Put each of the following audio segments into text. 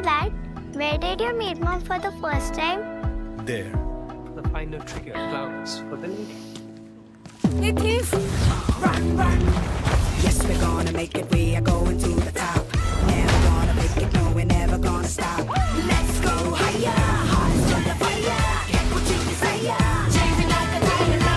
Dad, where did you meet Mom for the first time? There. The final trigger clouds for the lady. Hey, thief! Run, run. Yes, we're gonna make it. We are going to the top. Never gonna make it. No, we're never gonna stop. Let's go higher. Hearts on the fire. Get what you desire. Chasing like a dynamo.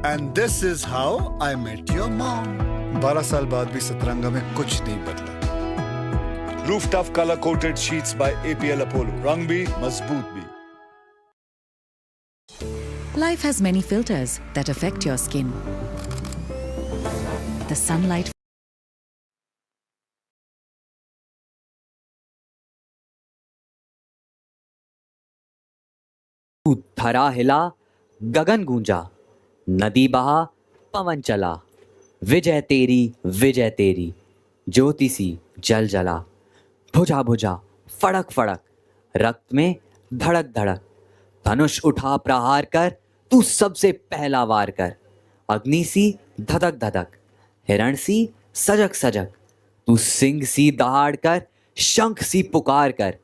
And this is how I met your mom. 12 साल बाद भी सतरंगा में कुछ नहीं बदला. Roof tough color coated sheets by APL Apollo. रंग भी मजबूत भी. Life has many filters that affect your skin. The sunlight धरा हिला गगन गूंजा, नदी बहा पवन चला, विजय तेरी ज्योति सी जल जला, भुजा भुजा फड़क फड़क, रक्त में धड़क धड़क, धनुष उठा प्रहार कर, तू सबसे पहला वार कर, अग्नि सी धधक धधक, हिरण सी सजक सजक, तू सिंह सी दहाड़ कर, शंख सी पुकार कर,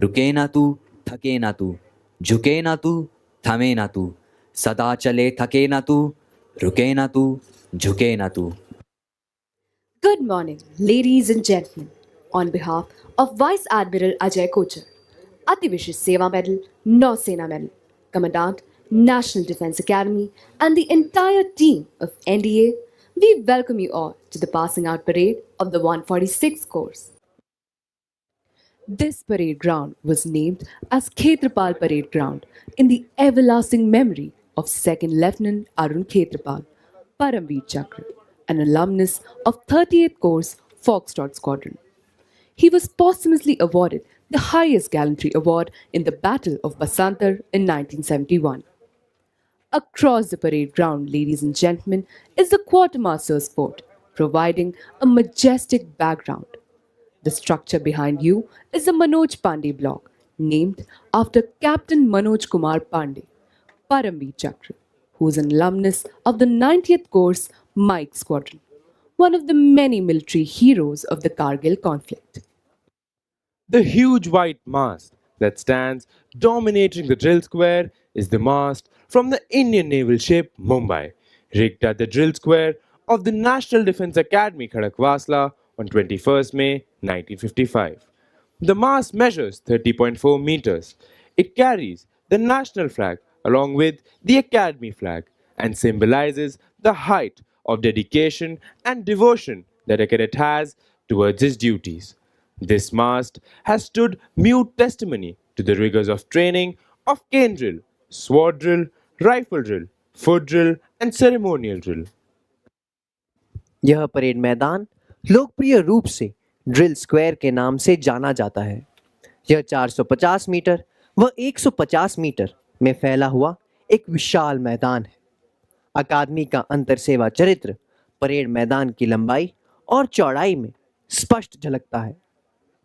रुके ना तू थके ना तू, झुके ना तू थमे ना तू, सदा चले थके ना तू, रुके ना तू झुके ना तू. Good morning, ladies and gentlemen. On behalf of Vice Admiral Ajay Kochar, Ati Vishesh Seva Medal, Nausena Medal, Commandant, National Defence Academy, and the entire team of NDA, we welcome you all to the passing out parade of the 146th course. This parade ground was named as Khetrapal Parade Ground in the everlasting memory of 2nd Lieutenant Arun Khetrapal, Paramveer Chakra, an alumnus of 38th Course Foxtrot Squadron. He was posthumously awarded the highest gallantry award in the Battle of Basantar in 1971. Across the parade ground, ladies and gentlemen, is the Quartermaster's Fort, providing a majestic background. The structure behind you is the Manoj Pandey block, named after Captain Manoj Kumar Pandey, Paramveer Chakra, who is an alumnus of the 90th Course Mike Squadron, one of the many military heroes of the Kargil conflict. The huge white mast that stands dominating the drill square is the mast from the Indian naval ship Mumbai, rigged at the drill square of the National Defence Academy Khadakwasla on 21st May 1955. The mast measures 30.4 meters. It carries the national flag along with the Academy flag and symbolizes the height of dedication and devotion that a cadet has towards his duties. This mast has stood mute testimony to the rigors of training of cane drill, sword drill, rifle drill, foot drill, and ceremonial drill. यह parade मैदान लोकप्रिय रूप से drill square के नाम से जाना जाता है. यह 450 मीटर व 150 मीटर में फैला हुआ एक विशाल मैदान है. अकादमी का अंतर सेवा चरित्र परेड मैदान की लंबाई और चौड़ाई में स्पष्ट झलकता है.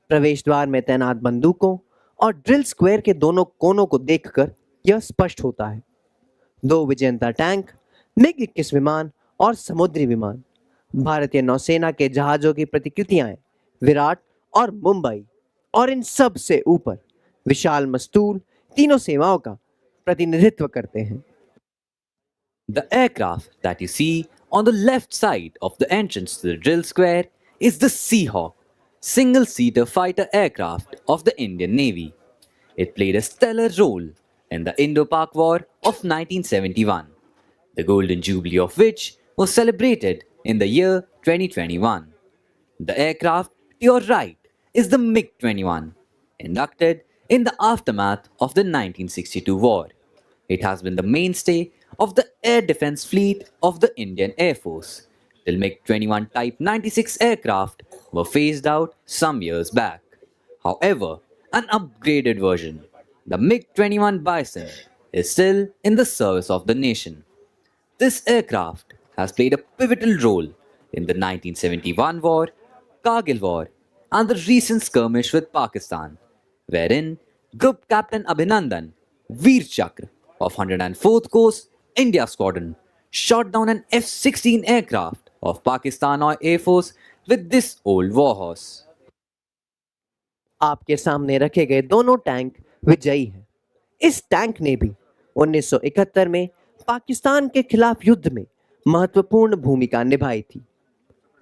प्रवेश द्वार में तैनात बंदूकों और ड्रिल स्क्वायर के दोनों कोनों को देखकर यह स्पष्ट होता है. 2 विजयंता टैंक, मिग 21 विमान और समुद्री विमान, भारतीय नौसेना के जहाजों की प्रतिकृतियां विराट और मुंबई, और इन सब से ऊपर विशाल मस्तूल तीनों सेवाओं का प्रतिनिधित्व करते हैं. The aircraft that you see on the left side of the entrance to the drill square is the Seahawk, single-seater fighter aircraft of the Indian Navy. It played a stellar role in the Indo-Pak War of 1971, the golden jubilee of which was celebrated in the year 2021. The aircraft to your right is the MiG-21, inducted in the aftermath of the 1962 war. It has been the mainstay of the air defense fleet of the Indian Air Force till MiG-21 Type 96 aircraft were phased out some years back. However, an upgraded version, the MiG-21 Bison, is still in the service of the nation. This aircraft has played a pivotal role in the 1971 war, Kargil war, and the recent skirmish with Pakistan, wherein Group Captain Abhinandan, Veer Chakra of 104th Coast India Squadron, shot down an F 16 aircraft of Pakistan Air Force with this old warhorse. आपके सामने रखे गए दोनों tank विजयी हैं। इस tank ने भी 1971 में पाकिस्तान के खिलाफ युद्ध में महत्वपूर्ण भूमिका निभाई थी।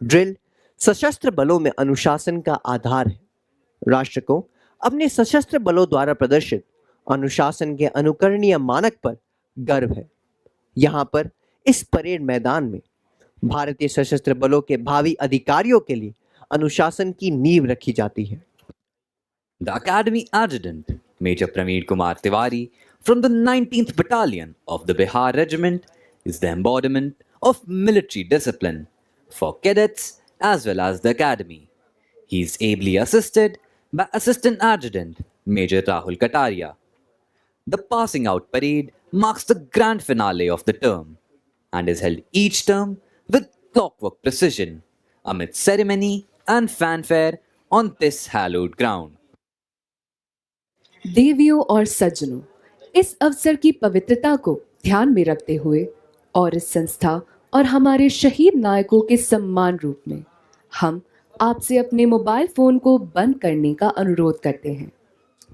ड्रिल सशस्त्र बलों में अनुशासन का आधार है। राष्ट्र को अपने सशस्त्र बलों द्वारा प्रदर्शित अनुशासन के अनुकरणीय मानक पर गर्व है। यहाँ पर इस परेड मैदान में भारतीय सशस्त्र बलों के भावी अधिकारियों के लिए अनुशासन की नींव रखी जाती है। The Academy Adjutant, Major Prameed Kumar Tiwari, from the 19th Battalion of the Bihar Regiment, is the embodiment of military discipline for cadets as well as the Academy. He is ably assisted by Assistant Adjutant Major Rahul Kataria. The passing out parade marks the grand finale of the term and is held each term with clockwork precision amid ceremony and fanfare on this hallowed ground. देवियों और सज्जनों, इस अवसर की पवित्रता को ध्यान में रखते हुए और इस संस्था और हमारे शहीद नायकों के सम्मान रूप में हम आपसे अपने मोबाइल फोन को बंद करने का अनुरोध करते हैं।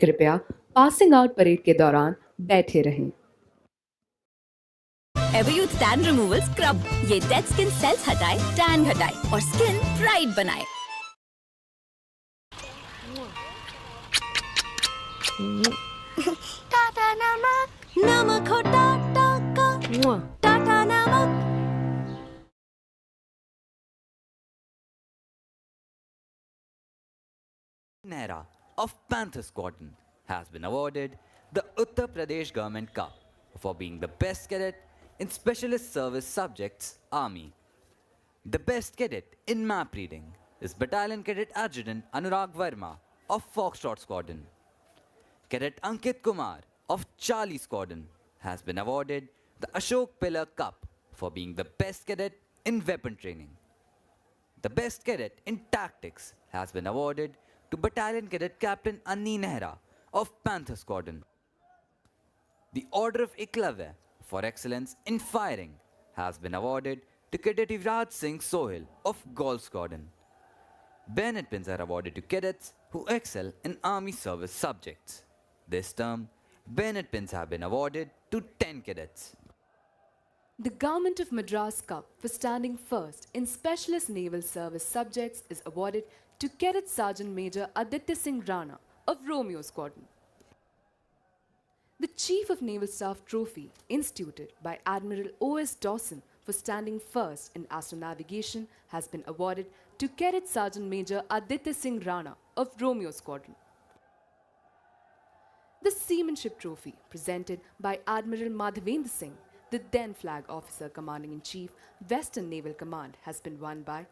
कृपया पासिंग आउट परेड के दौरान बैठे रहें। एवरयूथ टैन रिमूवल स्क्रब, ये डेड स्किन सेल्स हटाए, टैन घटाए और स्किन ब्राइट बनाए। टाटा नमक, नमक हो टाटा का, टाटा नमक। Nehra of Panther Squadron has been awarded the Uttar Pradesh Government Cup for being the best cadet in Specialist Service Subjects Army. The best cadet in map reading is Battalion Cadet Adjutant Anurag Verma of Foxtrot Squadron. Cadet Ankit Kumar of Charlie Squadron has been awarded the Ashok Pillar Cup for being the best cadet in weapon training. The best cadet in tactics has been awarded to Battalion Cadet Captain Anni Nehra of Panther Squadron. The Order of Eklavya for excellence in firing has been awarded to Cadet Yuvraj Singh Sohil of Golf Squadron. Bayonet pins are awarded to cadets who excel in army service subjects. This term, bayonet pins have been awarded to 10 cadets. The Government of Madras Cup for standing first in Specialist Naval Service subjects is awarded to Cadet Sergeant Major Aditya Singh Rana of Romeo Squadron. The Chief of Naval Staff Trophy instituted by Admiral O.S. Dawson for standing first in astronavigation has been awarded to Cadet Sergeant Major Aditya Singh Rana of Romeo Squadron. The Seamanship Trophy, presented by Admiral Madhavendra Singh, the then Flag Officer Commanding-in-Chief, Western Naval Command, has been won by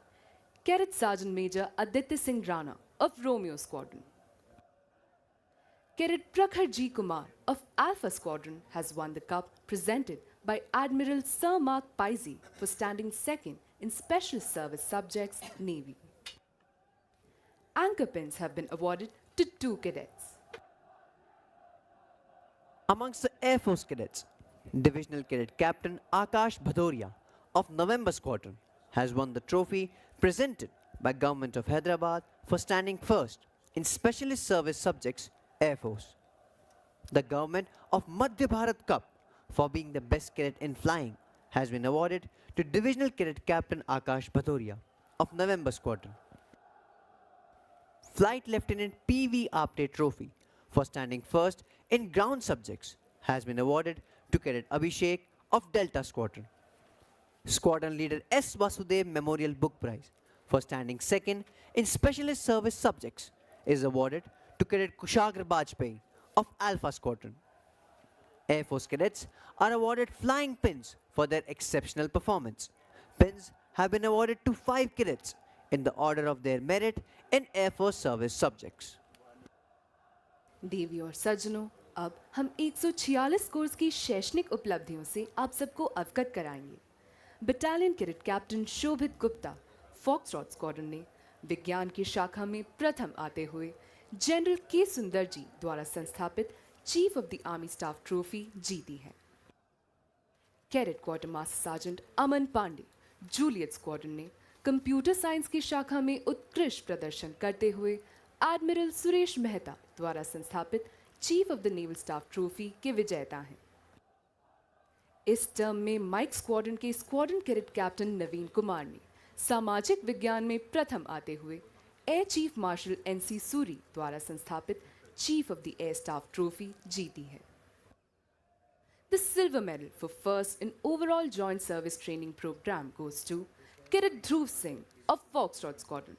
Cadet Sergeant Major Aditya Singh Rana of Romeo Squadron. Cadet Prakhar G. Kumar of Alpha Squadron has won the cup presented by Admiral Sir Mark Pizy for standing second in Special Service Subjects, Navy. Anchor pins have been awarded to 2 cadets. Amongst the Air Force cadets, Divisional Cadet Captain Akash Bhadoria of November Squadron has won the trophy presented by Government of Hyderabad for standing first in Specialist Service Subjects, Air Force. The Government of Madhya Bharat Cup for being the best cadet in flying has been awarded to Divisional Cadet Captain Akash Bhadoria of November Squadron. Flight Lieutenant P.V. Apte Trophy for standing first in ground subjects has been awarded to Cadet Abhishek of Delta Squadron. Squadron Leader S. Vasudev Memorial Book Prize for standing second in Specialist Service Subjects is awarded to Cadet Kushagra Bajpayee of Alpha Squadron. Air Force cadets are awarded flying pins for their exceptional performance. Pins have been awarded to 5 cadets in the order of their merit in Air Force service subjects. देवी और सज्जनों, अब हम 146 course की शैक्षणिक उपलब्धियों से आप सबको अवगत कराएंगे। बटालियन कैडेट कैप्टन शोभित गुप्ता फॉक्सट्रॉट स्क्वाड्रन ने विज्ञान की शाखा में प्रथम आते हुए जनरल के सुंदर जी द्वारा संस्थापित chief of the army staff trophy जीती है। कैडेट क्वार्टरमास्टर सार्जेंट अमन पांडे जूलियट स्क्वाड्रन ने कंप्यूटर साइंस की शाखा में उत्कृष्ट प्रदर्शन करते हुए एडमिरल सुरेश मेहता द्वारा संस्थापित chief of the naval staff trophy के विजेता हैं। इस टर्म में माइक स्क्वाड्रन के स्क्वाड्रन कैडेट कैप्टन नवीन कुमार ने सामाजिक विज्ञान में प्रथम आते हुए air chief marshal NC Suri द्वारा संस्थापित chief of the air staff trophy जीती है। The silver medal for first in overall joint service training program goes to Cadet Dhruv Singh of Foxtrot Squadron.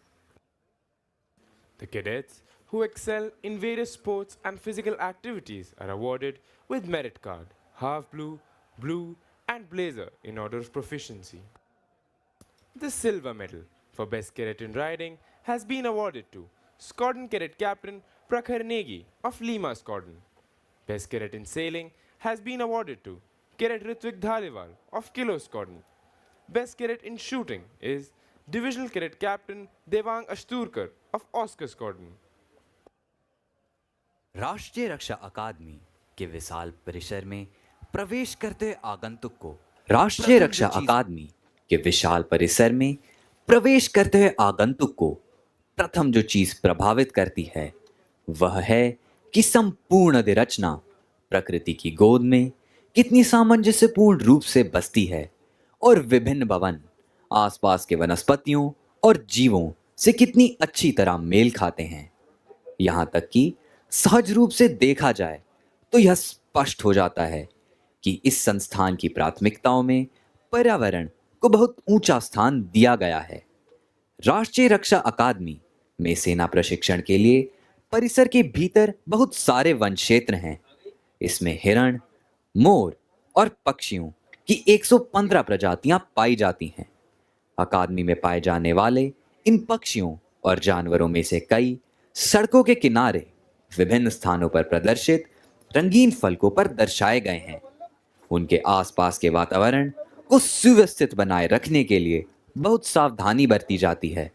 The cadets who excel in various sports and physical activities are awarded with merit card, half blue, blue and blazer in order of proficiency. The silver medal for best cadet in riding has been awarded to Squadron Cadet Captain Prakhar Negi of Lima Squadron. Best cadet in sailing has been awarded to Cadet Ritvik Dhaliwal of Kilo Squadron. Best cadet in shooting is Divisional Cadet Captain Devang Ashturkar of Oscar Squadron. राष्ट्रीय रक्षा अकादमी के विशाल परिसर में प्रवेश करते आगंतुक को राष्ट्रीय रक्षा अकादमी के विशाल परिसर में प्रवेश करते हुए आगंतुक को प्रथम जो चीज प्रभावित करती है वह है कि संपूर्ण अधिरचना प्रकृति की गोद में कितनी सामंजस्यपूर्ण रूप से बसती है और विभिन्न भवन आसपास के वनस्पतियों और जीवों से कितनी अच्छी तरह मेल खाते हैं। यहाँ तक कि सहज रूप से देखा जाए तो यह स्पष्ट हो जाता है कि इस संस्थान की प्राथमिकताओं में पर्यावरण को बहुत ऊंचा स्थान दिया गया है। राष्ट्रीय रक्षा अकादमी में सेना प्रशिक्षण के लिए परिसर के भीतर बहुत सारे वन क्षेत्र हैं। इसमें हिरण, मोर और पक्षियों की 115 प्रजातियां पाई जाती हैं। अकादमी में पाए जाने वाले इन पक्षियों और जानवरों में से कई सड़कों के किनारे विभिन्न स्थानों पर प्रदर्शित रंगीन फलकों पर दर्शाए गए हैं। उनके आसपास के वातावरण को सुव्यवस्थित बनाए रखने के लिए बहुत सावधानी बरती जाती है।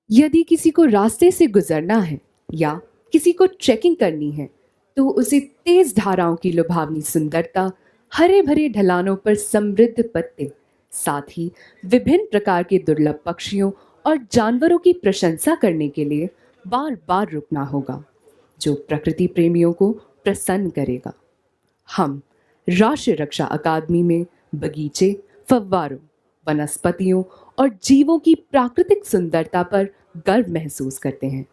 यदि किसी को रास्ते से गुजरना है या किसी को ट्रैकिंग करनी है तो उसे तेज धाराओं की लुभावनी सुंदरता, हरे भरे ढलानों पर समृद्ध पत्ते, साथ ही विभिन्न प्रकार के दुर्लभ पक्षियों और जानवरों की प्रशंसा करने के लिए बार बार रुकना होगा, जो प्रकृति प्रेमियों को प्रसन्न करेगा। हम राष्ट्रीय रक्षा अकादमी में बगीचे, फव्वारों, वनस्पतियों और जीवों की प्राकृतिक सुंदरता पर गर्व महसूस करते हैं।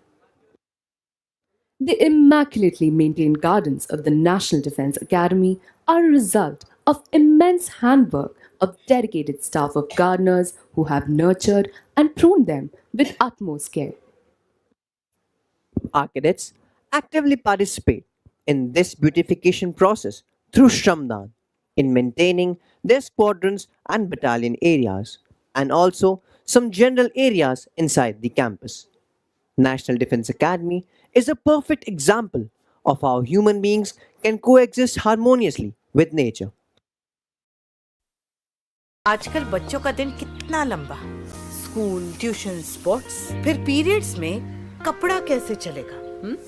The immaculately maintained gardens of the National Defense Academy are a result of immense handwork of dedicated staff of gardeners who have nurtured and pruned them with utmost care. Our cadets actively participate in this beautification process through Shramdan in maintaining their squadrons and battalion areas and also some general areas inside the campus. National Defense Academy is a perfect example of how human beings can coexist harmoniously with nature. आजकल बच्चों का दिन कितना लंबा, school, tuition, sports, फिर periods में कपड़ा कैसे चलेगा?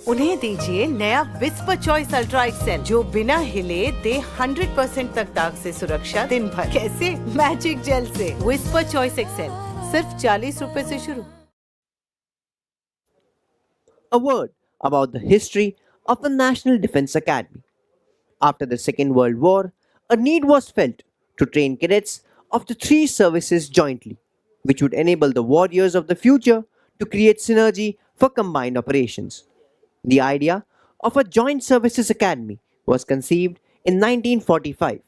उन्हें दीजिए नया विस्पर चॉइस अल्ट्रा एक्सेल जो बिना हिले दे 100% तक दाग से सुरक्षा दिन भर। कैसे? मैजिक जेल से। विस्पर चॉइस एक्सेल सिर्फ 40 रुपए से शुरू। A word about the history of the National Defense Academy. After the Second World War, a need was felt to train cadets of the three services jointly, which would enable the warriors of the future to create synergy for combined operations. The idea of a joint services academy was conceived in 1945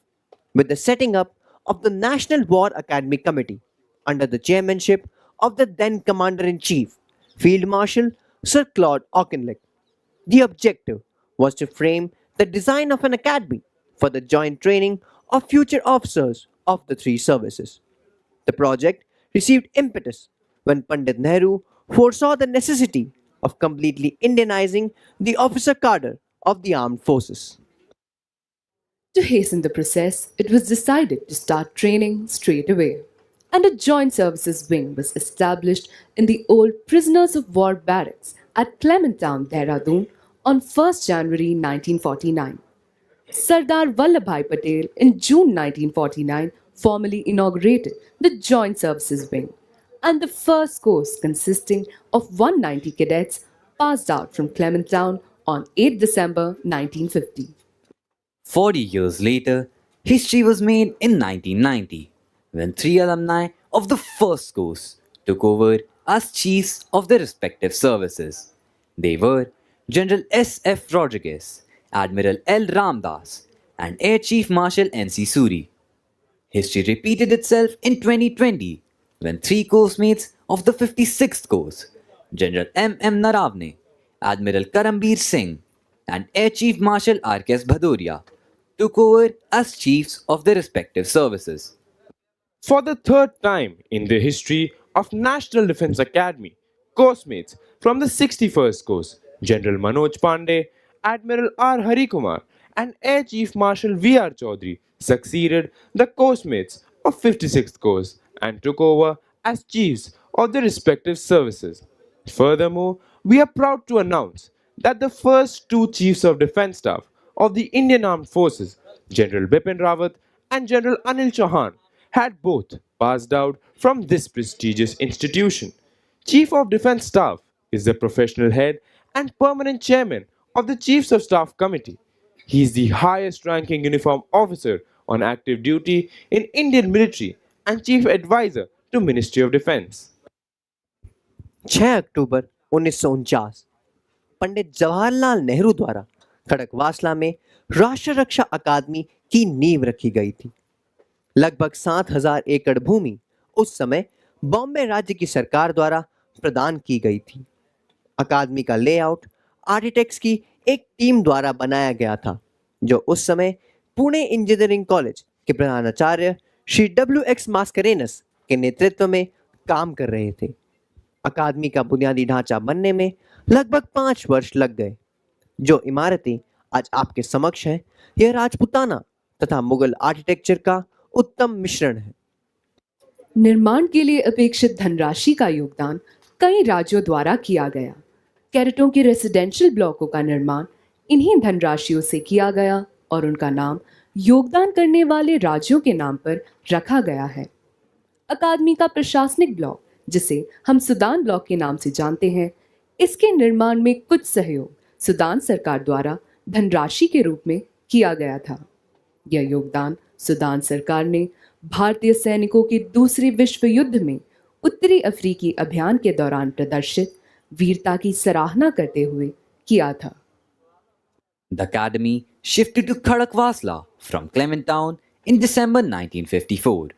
with the setting up of the National War Academy Committee under the chairmanship of the then Commander-in-Chief, Field Marshal Sir Claude Auchinleck. The objective was to frame the design of an academy for the joint training of future officers of the three services. The project received impetus when Pandit Nehru foresaw the necessity of completely Indianizing the officer cadre of the armed forces. To hasten the process, it was decided to start training straight away, and a joint services wing was established in the old prisoners of war barracks at Clement Town, Dehradun on 1st January 1949. Sardar Vallabhbhai Patel in June 1949 formally inaugurated the Joint Services Wing, and the first course consisting of 190 cadets passed out from Clementtown on 8 December 1950. 40 years later, history was made in 1990 when three alumni of the first course took over as chiefs of their respective services. They were General S. F. Rodriguez, Admiral L. Ramdas, and Air Chief Marshal N. C. Suri. History repeated itself in 2020 when three course mates of the 56th course, General M. M. Naravne, Admiral Karambir Singh, and Air Chief Marshal R. K. S. Bhadoria, took over as chiefs of their respective services. For the third time in the history of National Defence Academy, course-mates from the 61st course, General Manoj Pandey, Admiral R. Harikumar, and Air Chief Marshal V.R. Chaudhary succeeded the course-mates of 56th course and took over as chiefs of their respective services. Furthermore, we are proud to announce that the first two Chiefs of Defence Staff of the Indian Armed Forces, General Bipin Rawat and General Anil Chauhan, had both passed out from this prestigious institution. Chief of Defence Staff is the professional head and permanent chairman of the Chiefs of Staff Committee. He is the highest ranking uniform officer on active duty in Indian military and chief advisor to Ministry of Defence. 6 अक्टूबर 1949 पंडित जवाहरलाल नेहरू द्वारा खड़कवासला में राष्ट्र रक्षा अकादमी की नींव रखी गई थी। लगभग 7,000 एकड़ भूमि उस समय बॉम्बे राज्य की सरकार द्वारा प्रदान की गई थी। अकादमी का लेआउट आर्किटेक्ट्स की एक टीम द्वारा बनाया गया था, जो उस समय पुणे इंजीनियरिंग कॉलेज के प्रधानाचार्य श्री W.X. मास्करेनस के नेतृत्व में काम कर रहे थे। अकादमी का बुनियादी ढांचा बनने में लगभग 5 वर्ष लग गए। जो इमारतें आज आपके समक्ष हैं, यह राजपूताना तथा मुगल आर्किटेक्चर का उत्तम मिश्रण है। निर्माण के लिए अपेक्षित धनराशि का योगदान कई राज्यों द्वारा किया गया। कैडेटों के रेसिडेंशियल ब्लॉकों का निर्माण इन्हीं धनराशियों से किया गया और उनका नाम योगदान करने वाले राज्यों के नाम पर रखा गया है। अकादमी का प्रशासनिक ब्लॉक, जिसे हम सूडान ब्लॉक के नाम से जानते हैं, इसके निर्माण में कुछ सहयोग सूडान सरकार द्वारा धनराशि के रूप में किया गया था। यह योगदान सूडान सरकार ने भारतीय सैनिकों के दूसरे विश्व युद्ध में उत्तरी अफ्रीकी अभियान के दौरान प्रदर्शित वीरता की सराहना करते हुए किया था। The Academy shifted to Khadakwasla from Clementtown in December 1954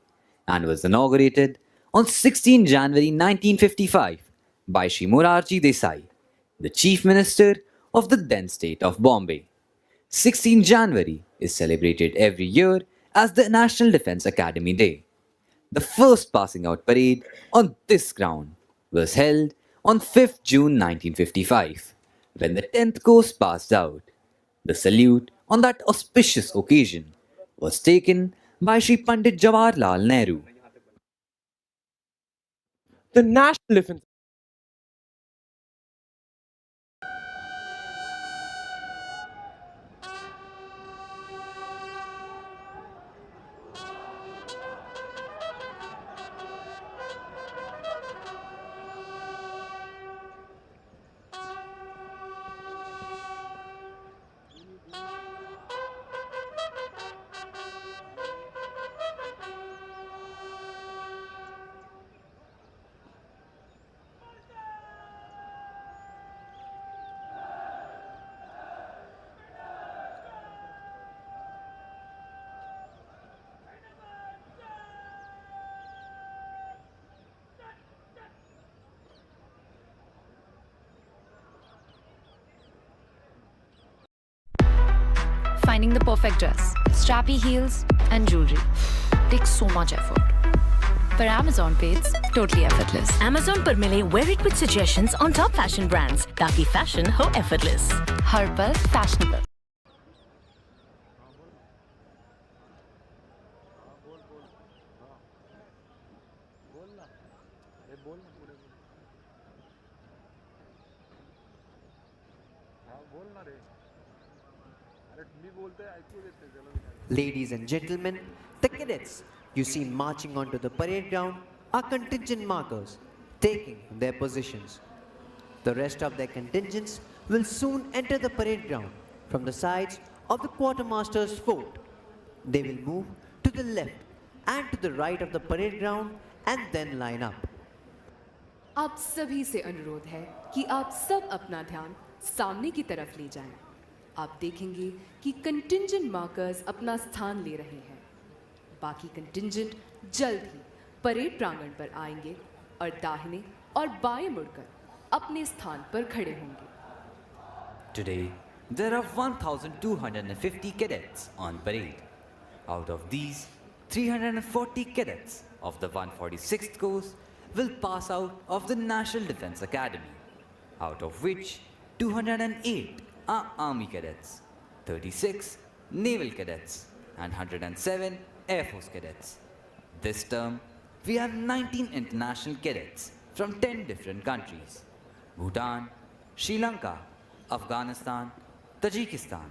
and was inaugurated on 16 January 1955 by Shri Morarji Desai, the Chief Minister of the then state of Bombay. 16 January is celebrated every year as the National Defence Academy Day. The first passing out parade on this ground was held on 5th June 1955 when the 10th course passed out. The salute on that auspicious occasion was taken by Shri Pandit Jawaharlal Nehru. The National Defence Finding the perfect dress, strappy heels, and jewelry takes so much effort. For Amazon पे it's totally effortless. Amazon पर मिले wear it with suggestions on top fashion brands ताकि fashion हो effortless. हर पल fashionable. Ladies and gentlemen, the cadets you see marching onto the parade ground are contingent markers, taking their positions. The rest of their contingents will soon enter the parade ground from the sides of the quartermaster's fort. They will move to the left and to the right of the parade ground and then line up. आप सभी से अनुरोध है कि आप सब अपना ध्यान सामने की तरफ ले जाएं। आप देखेंगे कि कंटिंजेंट मार्कर्स अपना स्थान ले रहे हैं। बाकी कंटिंजेंट जल्द ही परेड प्रांगण पर आएंगे और दाहिने और बाएं मुड़कर अपने स्थान पर खड़े होंगे। Today, there are 1,250 cadets on parade. Out of these, 340 cadets of the 146th course will pass out of the National Defence Academy, out of which 208 are Army cadets, 36 Naval cadets, and 107 Air Force cadets. This term, we have 19 international cadets from 10 different countries: Bhutan, Sri Lanka, Afghanistan, Tajikistan,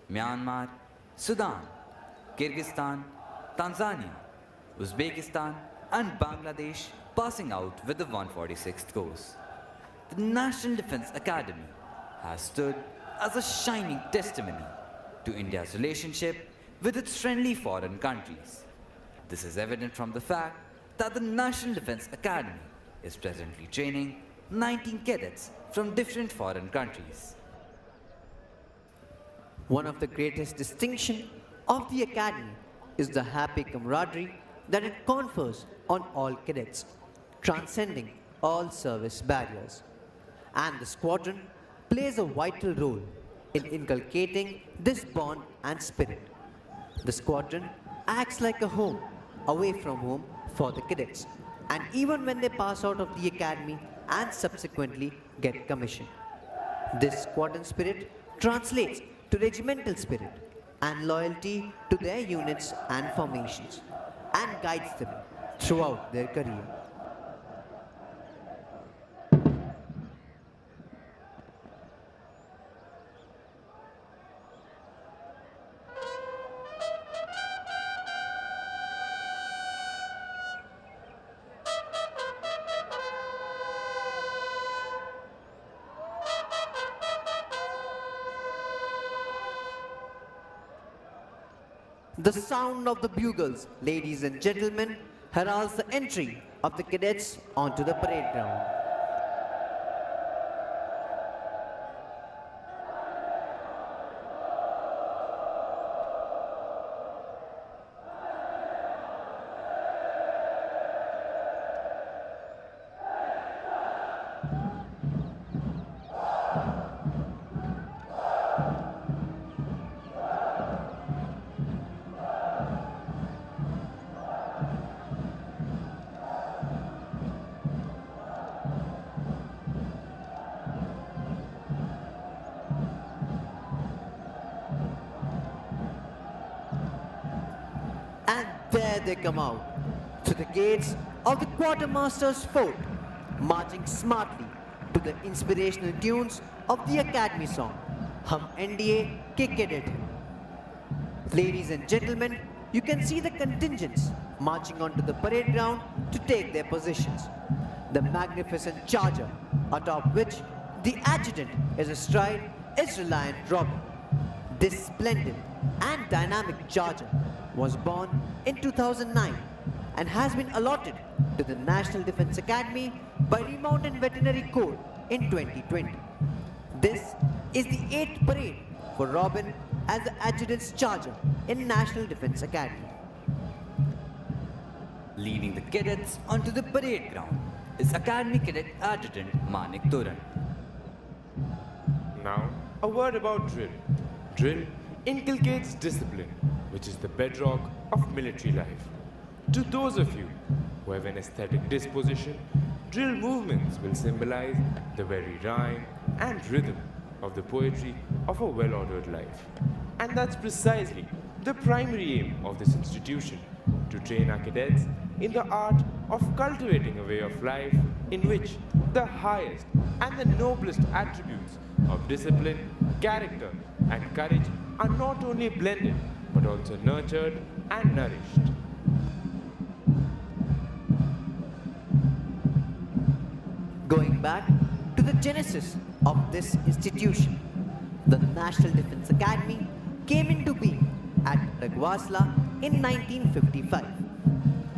Myanmar, Sudan, Kyrgyzstan, Tanzania, Uzbekistan, and Bangladesh passing out with the 146th course. The National Defence Academy has stood as a shining testimony to India's relationship with its friendly foreign countries. This is evident from the fact that the National Defence Academy is presently training 19 cadets from different foreign countries. One of the greatest distinctions of the Academy is the happy camaraderie that it confers on all cadets, transcending all service barriers. And the squadron plays a vital role in inculcating this bond and spirit. The squadron acts like a home away from home for the cadets, and even when they pass out of the academy and subsequently get commissioned. This squadron spirit translates to regimental spirit and loyalty to their units and formations, and guides them throughout their career. The sound of the bugles, ladies and gentlemen, heralds the entry of the cadets onto the parade ground. And there they come out, to the gates of the quartermaster's fort, marching smartly to the inspirational tunes of the Academy song, Hum NDA Ke Cadet Hain. Ladies and gentlemen, you can see the contingents marching onto the parade ground to take their positions. The magnificent charger, atop which the adjutant is astride, is Reliant Robin. This splendid and dynamic charger was born in 2009 and has been allotted to the National Defence Academy by Remounted Veterinary Corps in 2020. This is the 8th parade for Robin as the adjutant's charger in National Defence Academy. Leading the cadets onto the parade ground is Academy Cadet Adjutant Manik Turan. Now, a word about drill. Drill inculcates discipline, which is the bedrock of military life. To those of you who have an aesthetic disposition, drill movements will symbolize the very rhyme and rhythm of the poetry of a well-ordered life. And that's precisely the primary aim of this institution, to train our cadets in the art of cultivating a way of life in which the highest and the noblest attributes of discipline, character, and courage are not only blended but also nurtured and nourished. Going back to the genesis of this institution, the National Defence Academy came into being at Khadakwasla in 1955.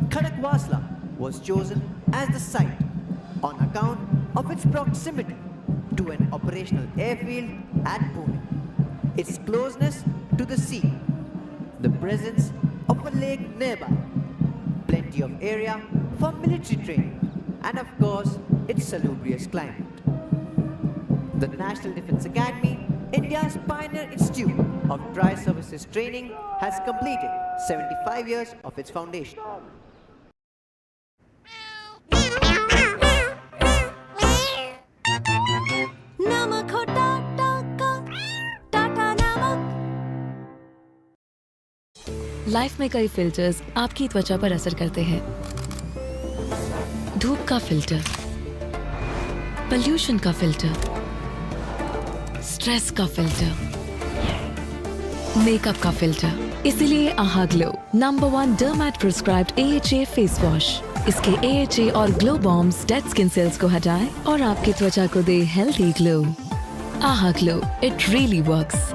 Khadakwasla was chosen as the site on account of its proximity to an operational airfield at Pune, its closeness to the sea, the presence of a lake nearby, plenty of area for military training, and of course, its salubrious climate. The National Defence Academy, India's pioneer institute of tri-services training, has completed 75 years of its foundation. नमक हो टाटा का, टाटा नमक। Life में कई filters आपकी त्वचा पर असर करते हैं। धूप का फिल्टर, पोल्यूशन का फिल्टर, स्ट्रेस का फिल्टर, मेकअप का फिल्टर। इसीलिए आहा glow number 1 डर्मैट prescribed AHA face wash. इसके AHA और glow bombs dead skin cells को हटाए और आपकी त्वचा को दे हेल्दी ग्लो। आहा ग्लो, इट रियली वर्क्स।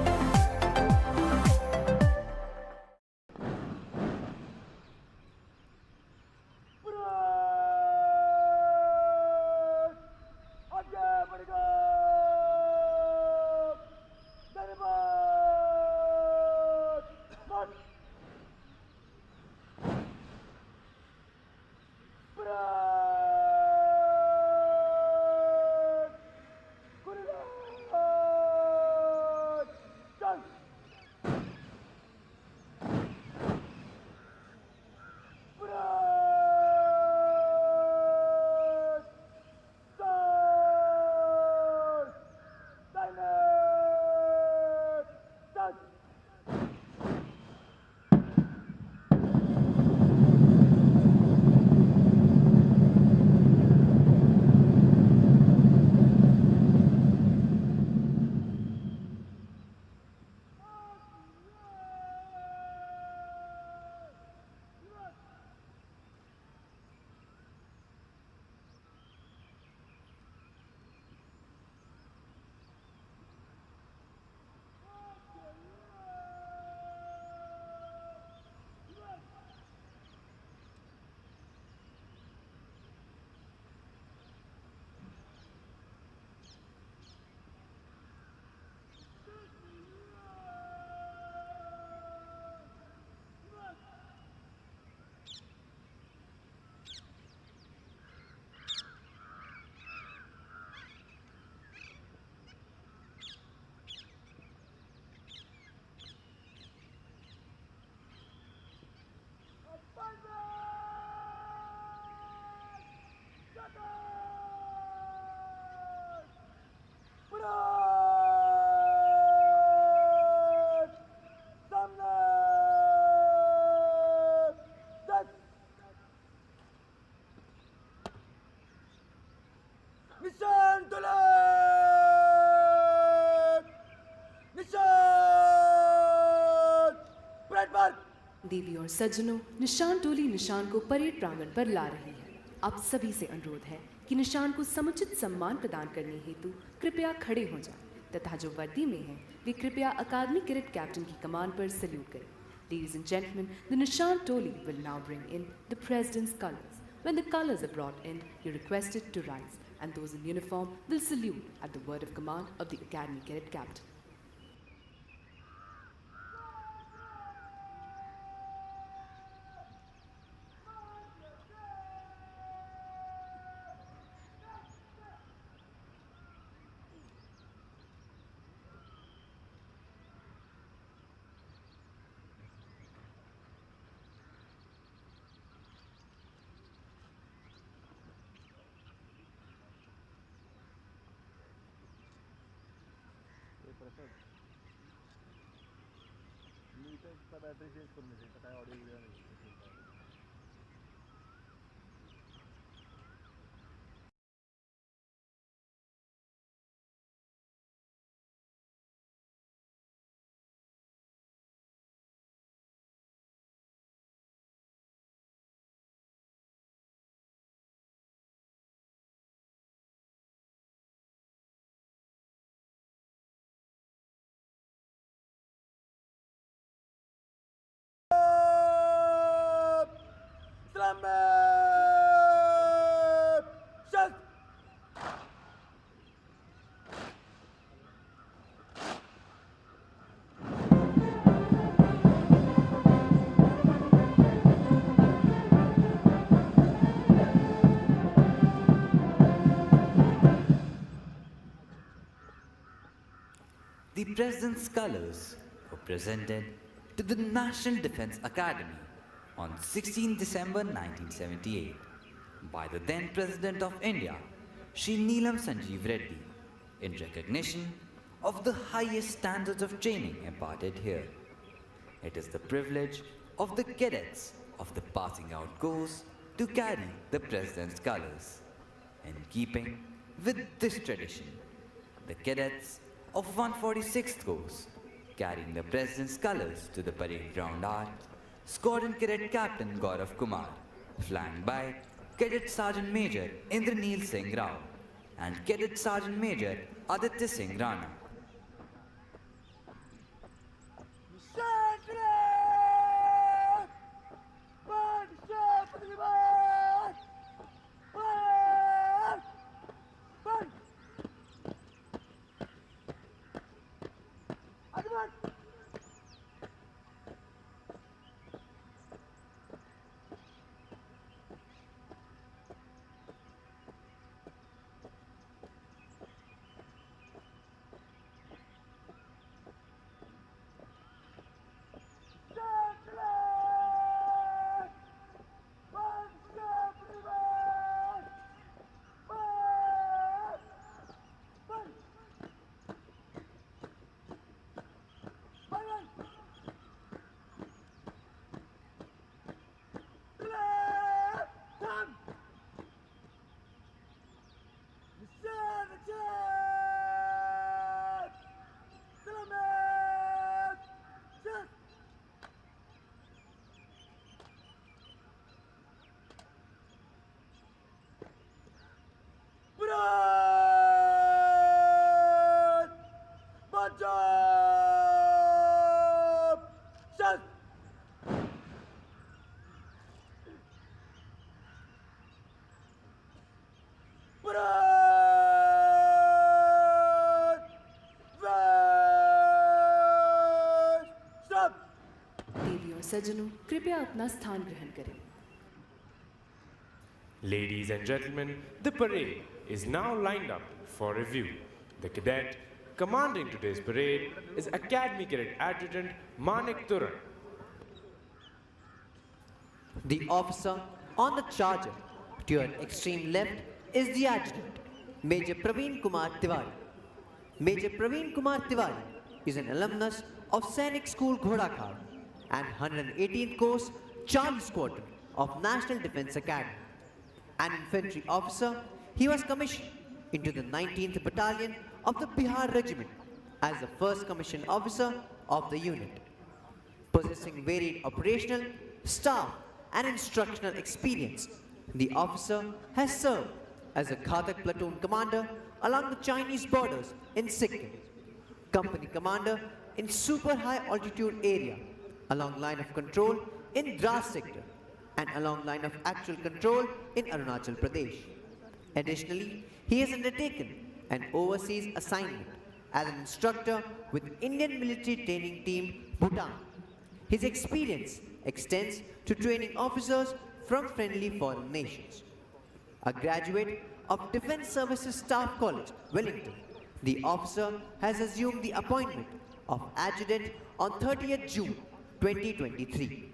देवी और सज्जनों, निशान टोली निशान को परेड प्रांगण पर ला रही है। आप सभी से अनुरोध है कि निशान को समुचित सम्मान प्रदान करने हेतु कृपया खड़े हो जाएं तथा जो वर्दी में हैं वे कृपया अकादमी कैडेट कैप्टन की कमान पर सल्यूट करें। Ladies and gentlemen, the Nishan Toli will now bring in the President's colors. When the colors are brought in, you're requested to rise, and those in uniform will salute at the word of command of the Academy Cadet Captain. Battery change करून देते काय audio the President's colors were presented to the National Defence Academy on 16 December 1978 by the then President of India, Shri Neelam Sanjeev Reddy, in recognition of the highest standards of training imparted here. It is the privilege of the cadets of the passing out course to carry the President's colors. In keeping with this tradition, the cadets of 146th course carrying the President's colors to the parade ground are Squadron Cadet Captain Gaurav Kumar, flanked by Cadet Sergeant Major Indraneel Singh Rao and Cadet Sergeant Major Aditya Singh Rana. देवी और सज्जनों, कृपया अपना स्थान ग्रहण करें. Ladies and gentlemen, the parade is now lined up for review. The cadet commanding today's parade is Academy Cadet Adjutant Manik Turan. The officer on the charger to your extreme left is the adjutant, Major Praveen Kumar Tiwari. Major Praveen Kumar Tiwari is an alumnus of Sainik School Ghodakhar and 118th Course Charlie Squadron of National Defence Academy. An infantry officer, he was commissioned into the 19th Battalion of the Bihar Regiment as the first commissioned officer of the unit. Possessing varied operational, staff and instructional experience, the officer has served as a Khadak platoon commander along the Chinese borders in Sikkim, company commander in super high altitude area, along line of control in Dras sector, and along line of actual control in Arunachal Pradesh. Additionally, he has undertaken an overseas assignment as an instructor with Indian Military Training Team, Bhutan. His experience extends to training officers from friendly foreign nations. A graduate of Defence Services Staff College, Wellington, the officer has assumed the appointment of adjutant on 30th June 2023.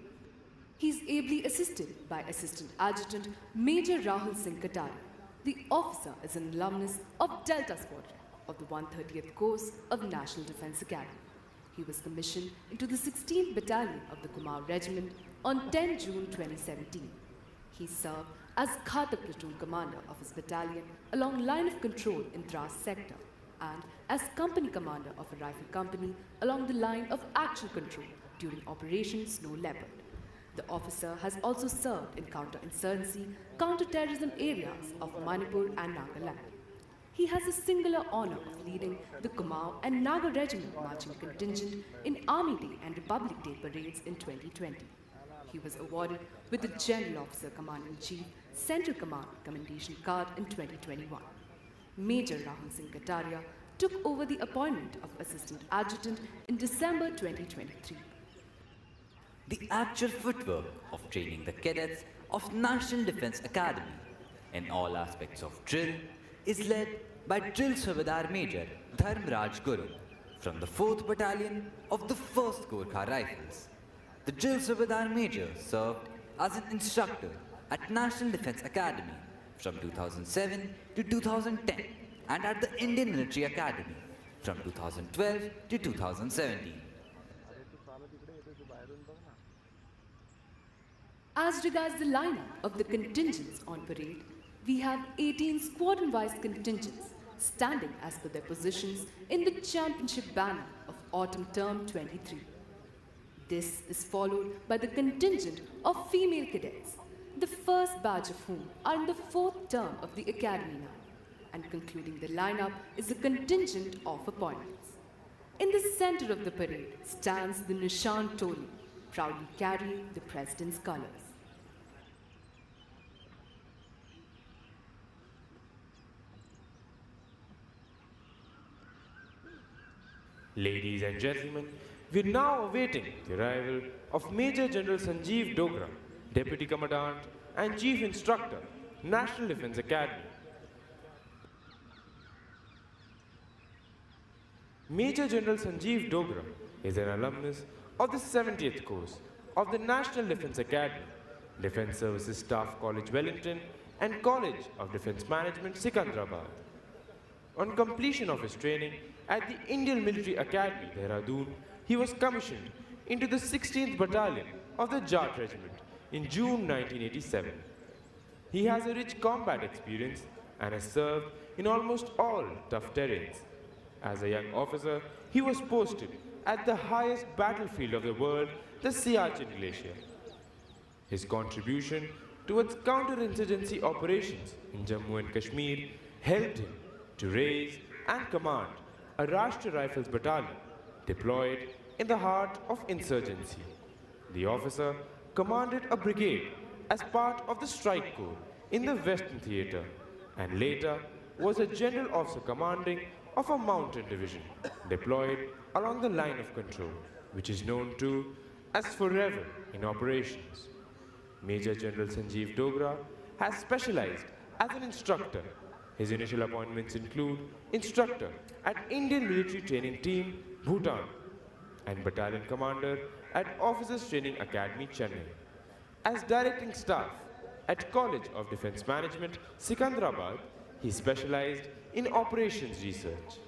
He is ably assisted by Assistant Adjutant Major Rahul Singh Katari. The officer is an alumnus of Delta Squadron of the 130th Course of National Defence Academy. He was commissioned into the 16th Battalion of the Kumar Regiment on 10 June 2017. He served as Khatak platoon commander of his battalion along line of control in Dras sector and as company commander of a rifle company along the line of actual control during Operation Snow Leopard. The officer has also served in counter-insurgency, counter-terrorism areas of Manipur and Nagaland. He has the singular honor of leading the Kumar and Naga Regiment marching contingent in Army Day and Republic Day parades in 2020. He was awarded with the General Officer Commander-in-Chief Central Command Commendation Card in 2021. Major Rahul Singh Kataria took over the appointment of Assistant Adjutant in December 2023. The actual footwork of training the cadets of National Defence Academy in all aspects of drill is led by Drill Subedar Major Dharmraj Guru, from the 4th Battalion of the 1st Gorkha Rifles. The drill subedar major served as an instructor at National Defence Academy from 2007 to 2010 and at the Indian Military Academy from 2012 to 2017. As regards the lineup of the contingents on parade, we have 18 squadron-wise contingents standing as per their positions in the championship banner of autumn term 23. This is followed by the contingent of female cadets, the first batch of whom are in the 4th term of the academy now, and concluding the lineup is a contingent of appointments. In the center of the parade stands the Nishan Toli, proudly carrying the President's colors. Ladies and gentlemen, we are now awaiting the arrival of Major General Sanjeev Dogra, Deputy Commandant and Chief Instructor, National Defence Academy. Major General Sanjeev Dogra is an alumnus of the 70th course of the National Defence Academy, Defence Services Staff College Wellington and College of Defence Management Sikandrabad. On completion of his training at the Indian Military Academy, Dehradun, he was commissioned into the 16th Battalion of the Jat Regiment in June 1987. He has a rich combat experience and has served in almost all tough terrains. As a young officer, he was posted at the highest battlefield of the world, the Siachen Glacier. His contribution towards counterinsurgency operations in Jammu and Kashmir helped him to raise and command a Rashtriya Rifles battalion deployed in the heart of insurgency. The officer commanded a brigade as part of the Strike Corps in the Western Theatre and later was a general officer commanding of a mountain division deployed along the line of control, which is known to as Forever in operations. Major General Sanjeev Dogra has specialized as an instructor. His initial appointments include instructor at Indian Military Training Team, Bhutan, and battalion commander at Officers Training Academy, Chennai. As directing staff at College of Defence Management, Sikandrabad, he specialized in operations research.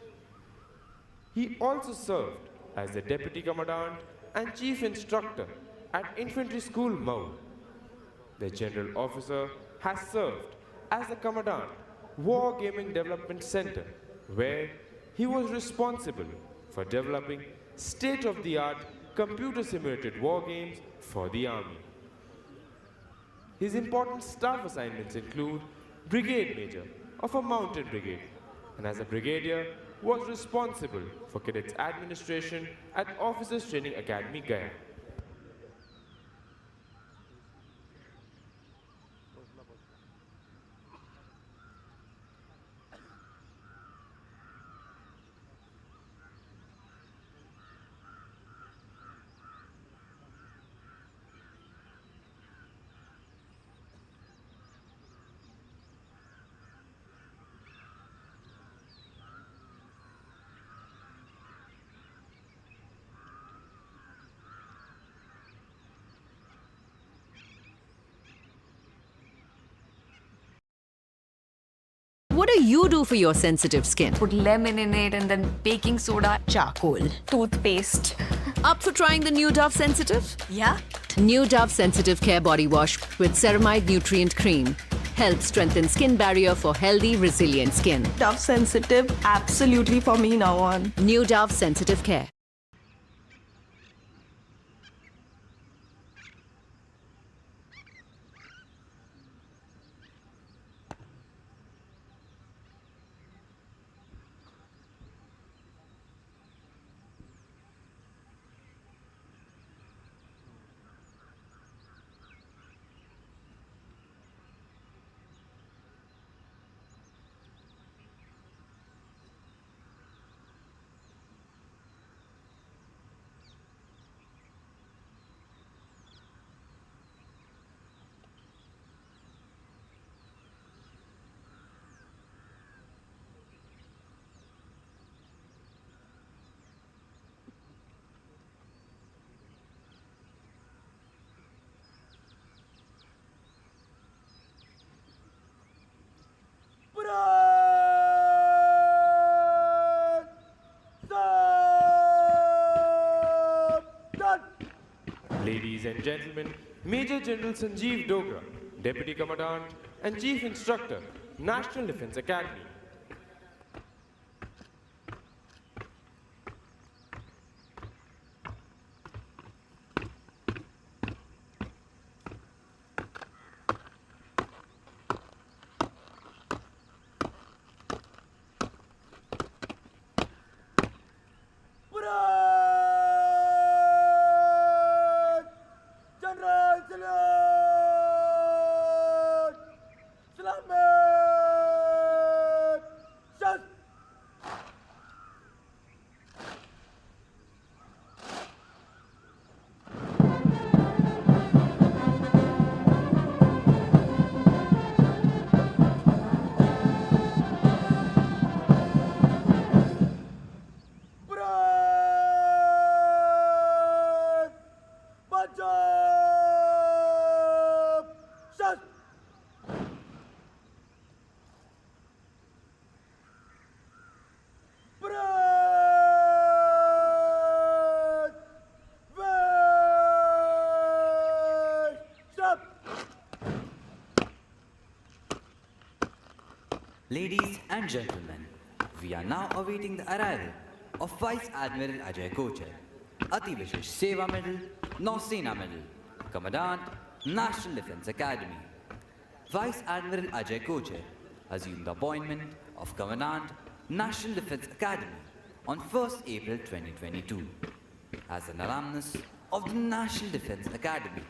He also served as the Deputy Commandant and Chief Instructor at Infantry School, Mau. The General Officer has served as the Commandant, War Gaming Development Center, where he was responsible for developing state-of-the-art computer-simulated war games for the Army. His important staff assignments include Brigade Major of a Mountain Brigade, and as a Brigadier was responsible for cadets administration at Officers Training Academy, Gaya. What do you do for your sensitive skin? Put lemon in it and then baking soda, charcoal, toothpaste. Up for trying the new Dove Sensitive? Yeah? New Dove Sensitive Care Body Wash with Ceramide Nutrient Cream. Helps strengthen skin barrier for healthy, resilient skin. Dove Sensitive, absolutely for me now on. New Dove Sensitive Care. Ladies and gentlemen, Major General Sanjeev Dogra, Deputy Commandant and Chief Instructor, National Defence Academy. Ladies and gentlemen, we are now awaiting the arrival of Vice Admiral Ajay Kochar, Ati Vishesh Seva Medal, Nausena Medal, Commandant, National Defence Academy. Vice Admiral Ajay Kochar assumed the appointment of Commandant, National Defence Academy on 1st April 2022. As an alumnus of the National Defence Academy,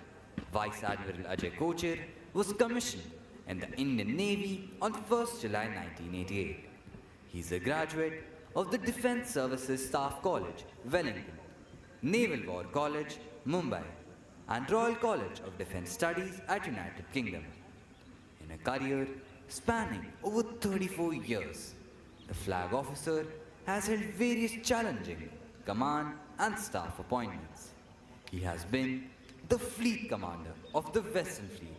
Vice Admiral Ajay Kochar was commissioned in the Indian Navy on 1st July 1988. He is a graduate of the Defence Services Staff College, Wellington, Naval War College, Mumbai, and Royal College of Defence Studies at United Kingdom. In a career spanning over 34 years, the flag officer has held various challenging command and staff appointments. He has been the fleet commander of the Vessel Fleet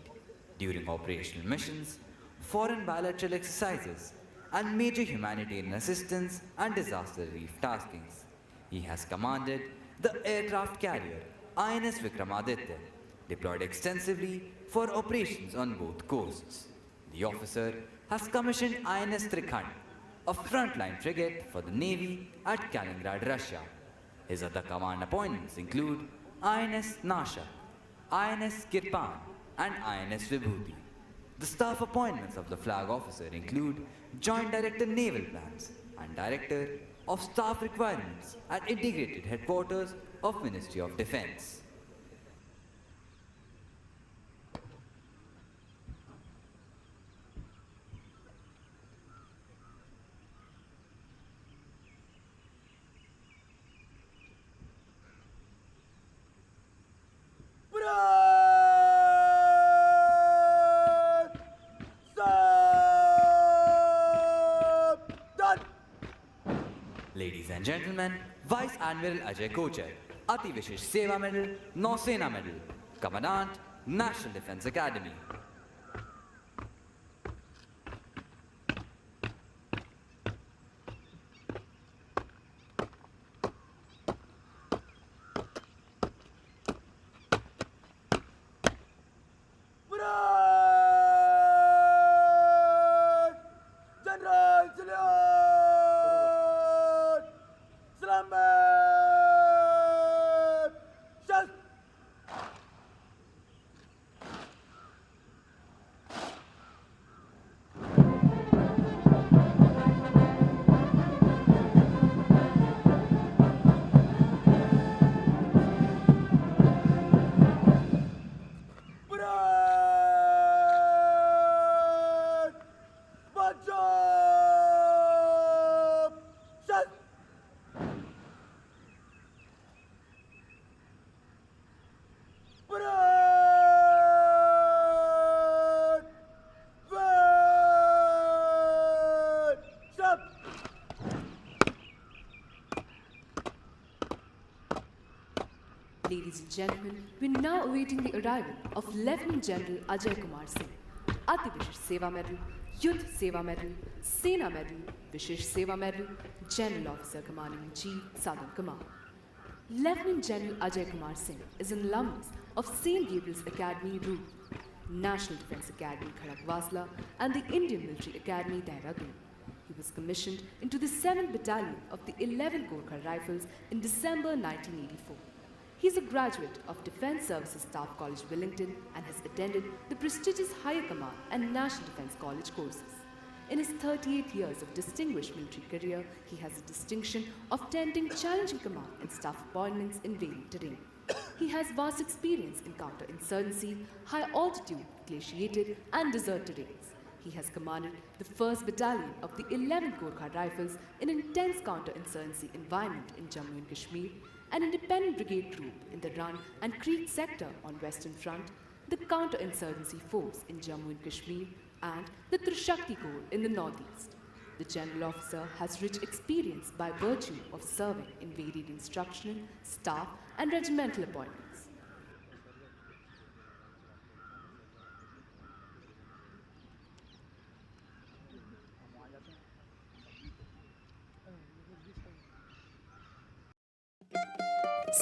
during operational missions, foreign bilateral exercises, and major humanitarian assistance and disaster relief taskings. He has commanded the aircraft carrier INS Vikramaditya, deployed extensively for operations on both coasts. The officer has commissioned INS Trikhand, a frontline frigate for the Navy at Kaliningrad, Russia. His other command appointments include INS Nasha, INS Kirpan, and INS Vibhuti. The staff appointments of the flag officer include Joint Director Naval Plans and Director of Staff Requirements at Integrated Headquarters of Ministry of Defence. Ladies and gentlemen, Vice Admiral Ajay Kochar, Ati Vishesh Seva Medal, Nausena Medal, Commandant, National Defence Academy. Ladies and gentlemen, we're now awaiting the arrival of Lieutenant General Ajay Kumar Singh, Ati Vishesh Seva Medal, Youth Seva Medal, Sena Medal, Vishesh Seva Medal, General Officer Commanding in Chief, Southern Command. Lieutenant General Ajay Kumar Singh is an alumnus of St. Gabriel's Academy, Roop, National Defence Academy, Khadakwasla, and the Indian Military Academy, Dehradun. He was commissioned into the 7th Battalion of the 11th Gorkha Rifles in December 1984. He is a graduate of Defence Services Staff College, Wellington, and has attended the prestigious Higher Command and National Defence College courses. In his 38 years of distinguished military career, he has the distinction of tending challenging command and staff appointments in varied terrain. He has vast experience in counter-insurgency, high-altitude, glaciated and desert terrains. He has commanded the 1st Battalion of the 11th Gorkha Rifles in an intense counter-insurgency environment in Jammu and Kashmir, an independent brigade group in the Run and Creek sector on Western Front, the counter-insurgency force in Jammu and Kashmir, and the Trishakti Corps in the northeast. The general officer has rich experience by virtue of serving in varied instructional, staff and regimental appointments.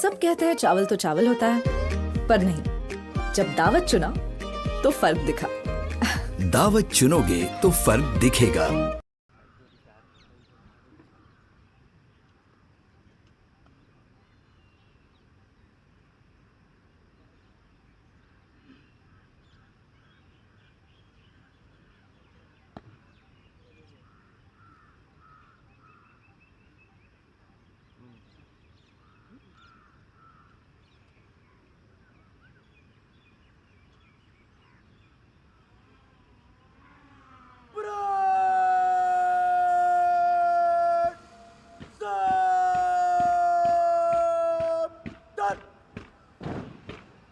सब कहते हैं चावल तो चावल होता है, पर नहीं, जब दावत चुना तो फर्क दिखा। दावत चुनोगे तो फर्क दिखेगा।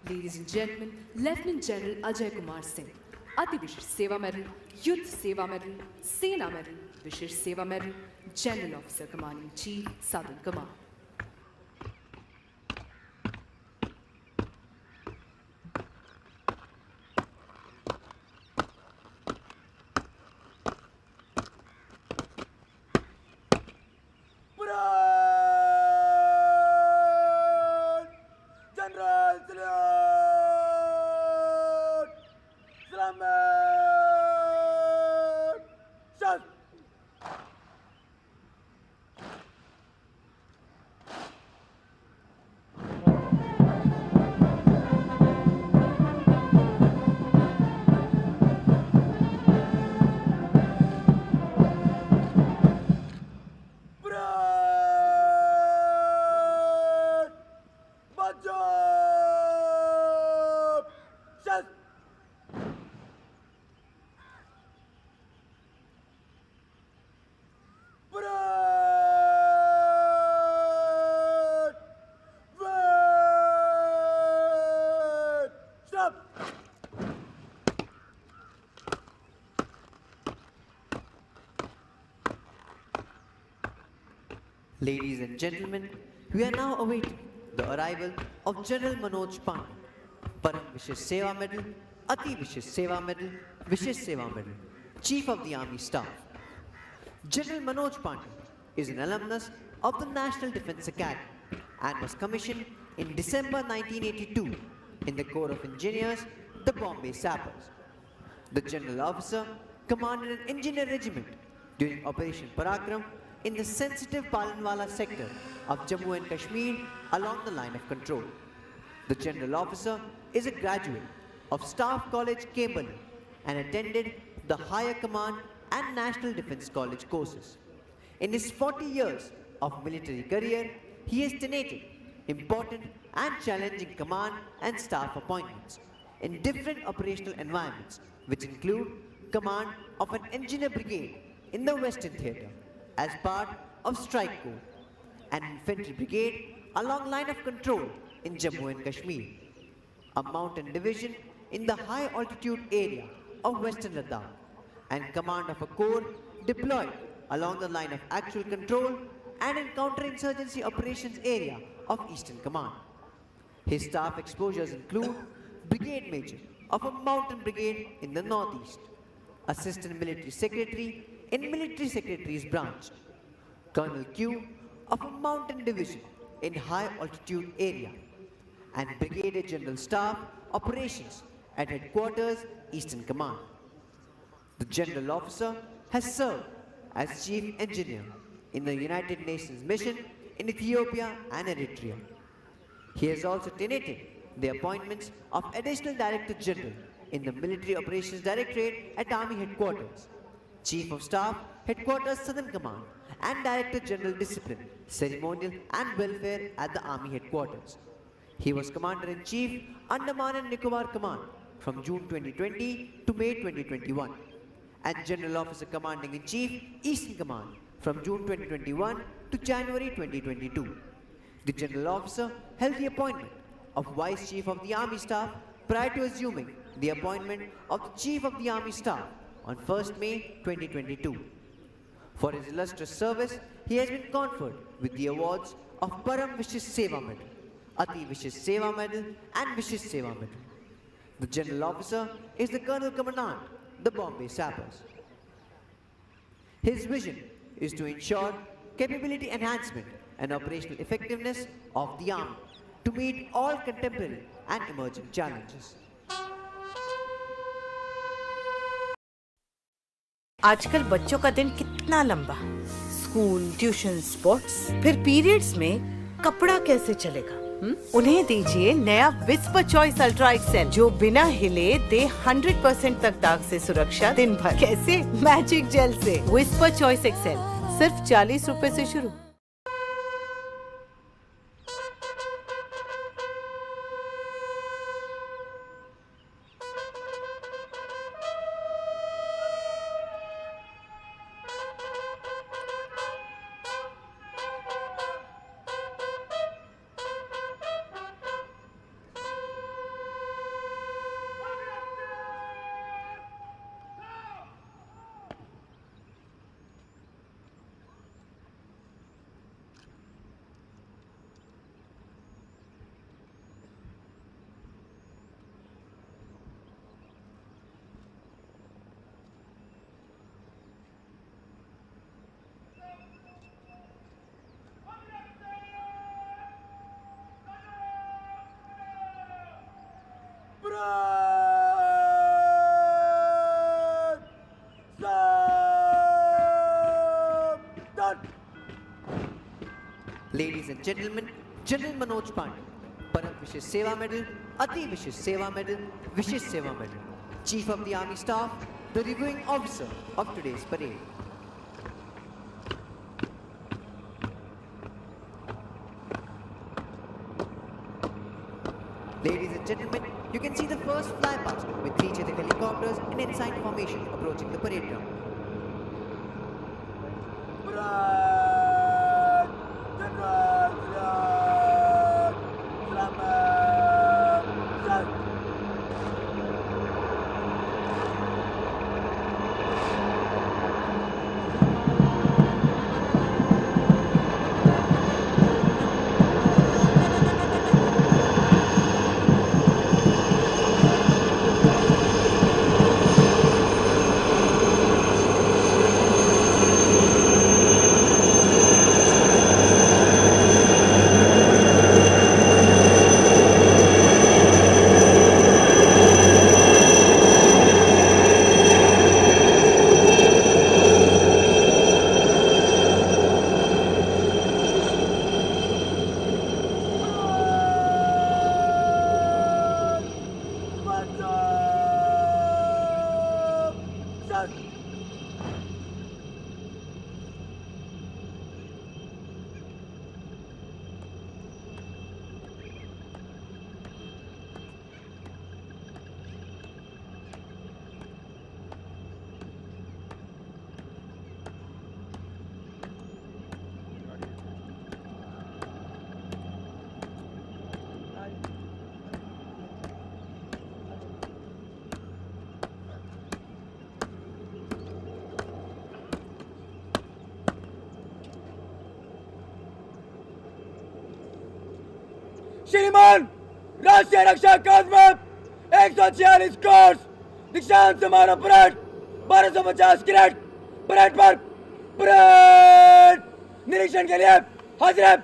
Ladies and gentlemen, Lieutenant General Ajay Kumar Singh, Ati Vishesh Seva Medal, Yudh Seva Medal, Sena Medal, Vishesh Seva Medal, General Officer Commanding Chief, Southern Command. Ladies and gentlemen, we are now awaiting the arrival of General Manoj Pandey, Param Vishesh Seva Medal, Ati Vishesh Seva Medal, Vishesh Seva Medal, Chief of the Army Staff. General Manoj Pandey is an alumnus of the National Defence Academy and was commissioned in December 1982 in the Corps of Engineers, the Bombay Sappers. The General Officer commanded an engineer regiment during Operation Parakram in the sensitive Palanwala sector of Jammu and Kashmir along the line of control. The General Officer is a graduate of Staff College, Cambridge, and attended the Higher Command and National Defence College courses. In his 40 years of military career, he has tenated important and challenging command and staff appointments in different operational environments, which include command of an engineer brigade in the Western Theatre as part of Strike Corps, an infantry brigade along line of control in Jammu and Kashmir, a mountain division in the high altitude area of Western Ladakh, and command of a corps deployed along the line of actual control and in counterinsurgency operations area of Eastern Command. His staff exposures include Brigade Major of a mountain brigade in the Northeast, Assistant Military Secretary in Military Secretary's branch, Colonel Q of a mountain division in high altitude area and Brigadier General Staff Operations at Headquarters Eastern Command. The General Officer has served as Chief Engineer in the United Nations mission in Ethiopia and Eritrea. He has also tenated the appointments of Additional Director General in the Military Operations Directorate at Army Headquarters, Chief of Staff, Headquarters Southern Command, and Director General Discipline, Ceremonial and Welfare at the Army Headquarters. He was Commander-in-Chief, Andaman and Nicobar Command from June 2020 to May 2021, and General Officer Commanding-in-Chief, Eastern Command from June 2021 to January 2022. The General Officer held the appointment of Vice Chief of the Army Staff prior to assuming the appointment of the Chief of the Army Staff on 1st May 2022. For his illustrious service, he has been conferred with the awards of Param Vishish Seva Medal, Ati Vishish Seva Medal and Vishish Seva Medal. The General Officer is the Colonel Commandant, the Bombay Sappers. His vision is to ensure capability enhancement and operational effectiveness of the Army to meet all contemporary and emerging challenges. आजकल बच्चों का दिन कितना लंबा, school, tuition, sports, फिर periods में कपड़ा कैसे चलेगा? उन्हें दीजिए नया विस्पर चॉइस अल्ट्रा एक्सेल जो बिना हिले दे 100% तक दाग से सुरक्षा दिन भर। कैसे? मैजिक जेल से। विस्पर चॉइस एक्सेल सिर्फ 40 रुपए से शुरू। Ladies and gentlemen, General Manoj Pandey, Param Vishish Seva Medal, Ati Vishish Seva Medal, Vishish Seva Medal, Chief of the Army Staff, the reviewing officer of today's parade. Ladies and gentlemen, you can see the first flypast with 3 Chetak helicopters in ensign formation approaching the parade ground. श्रीमान राष्ट्रीय रक्षा अकादमी में 146 course दीक्षांत समारोह parade 1250 cadet parade पर parade निरीक्षण के लिए हाजिर है।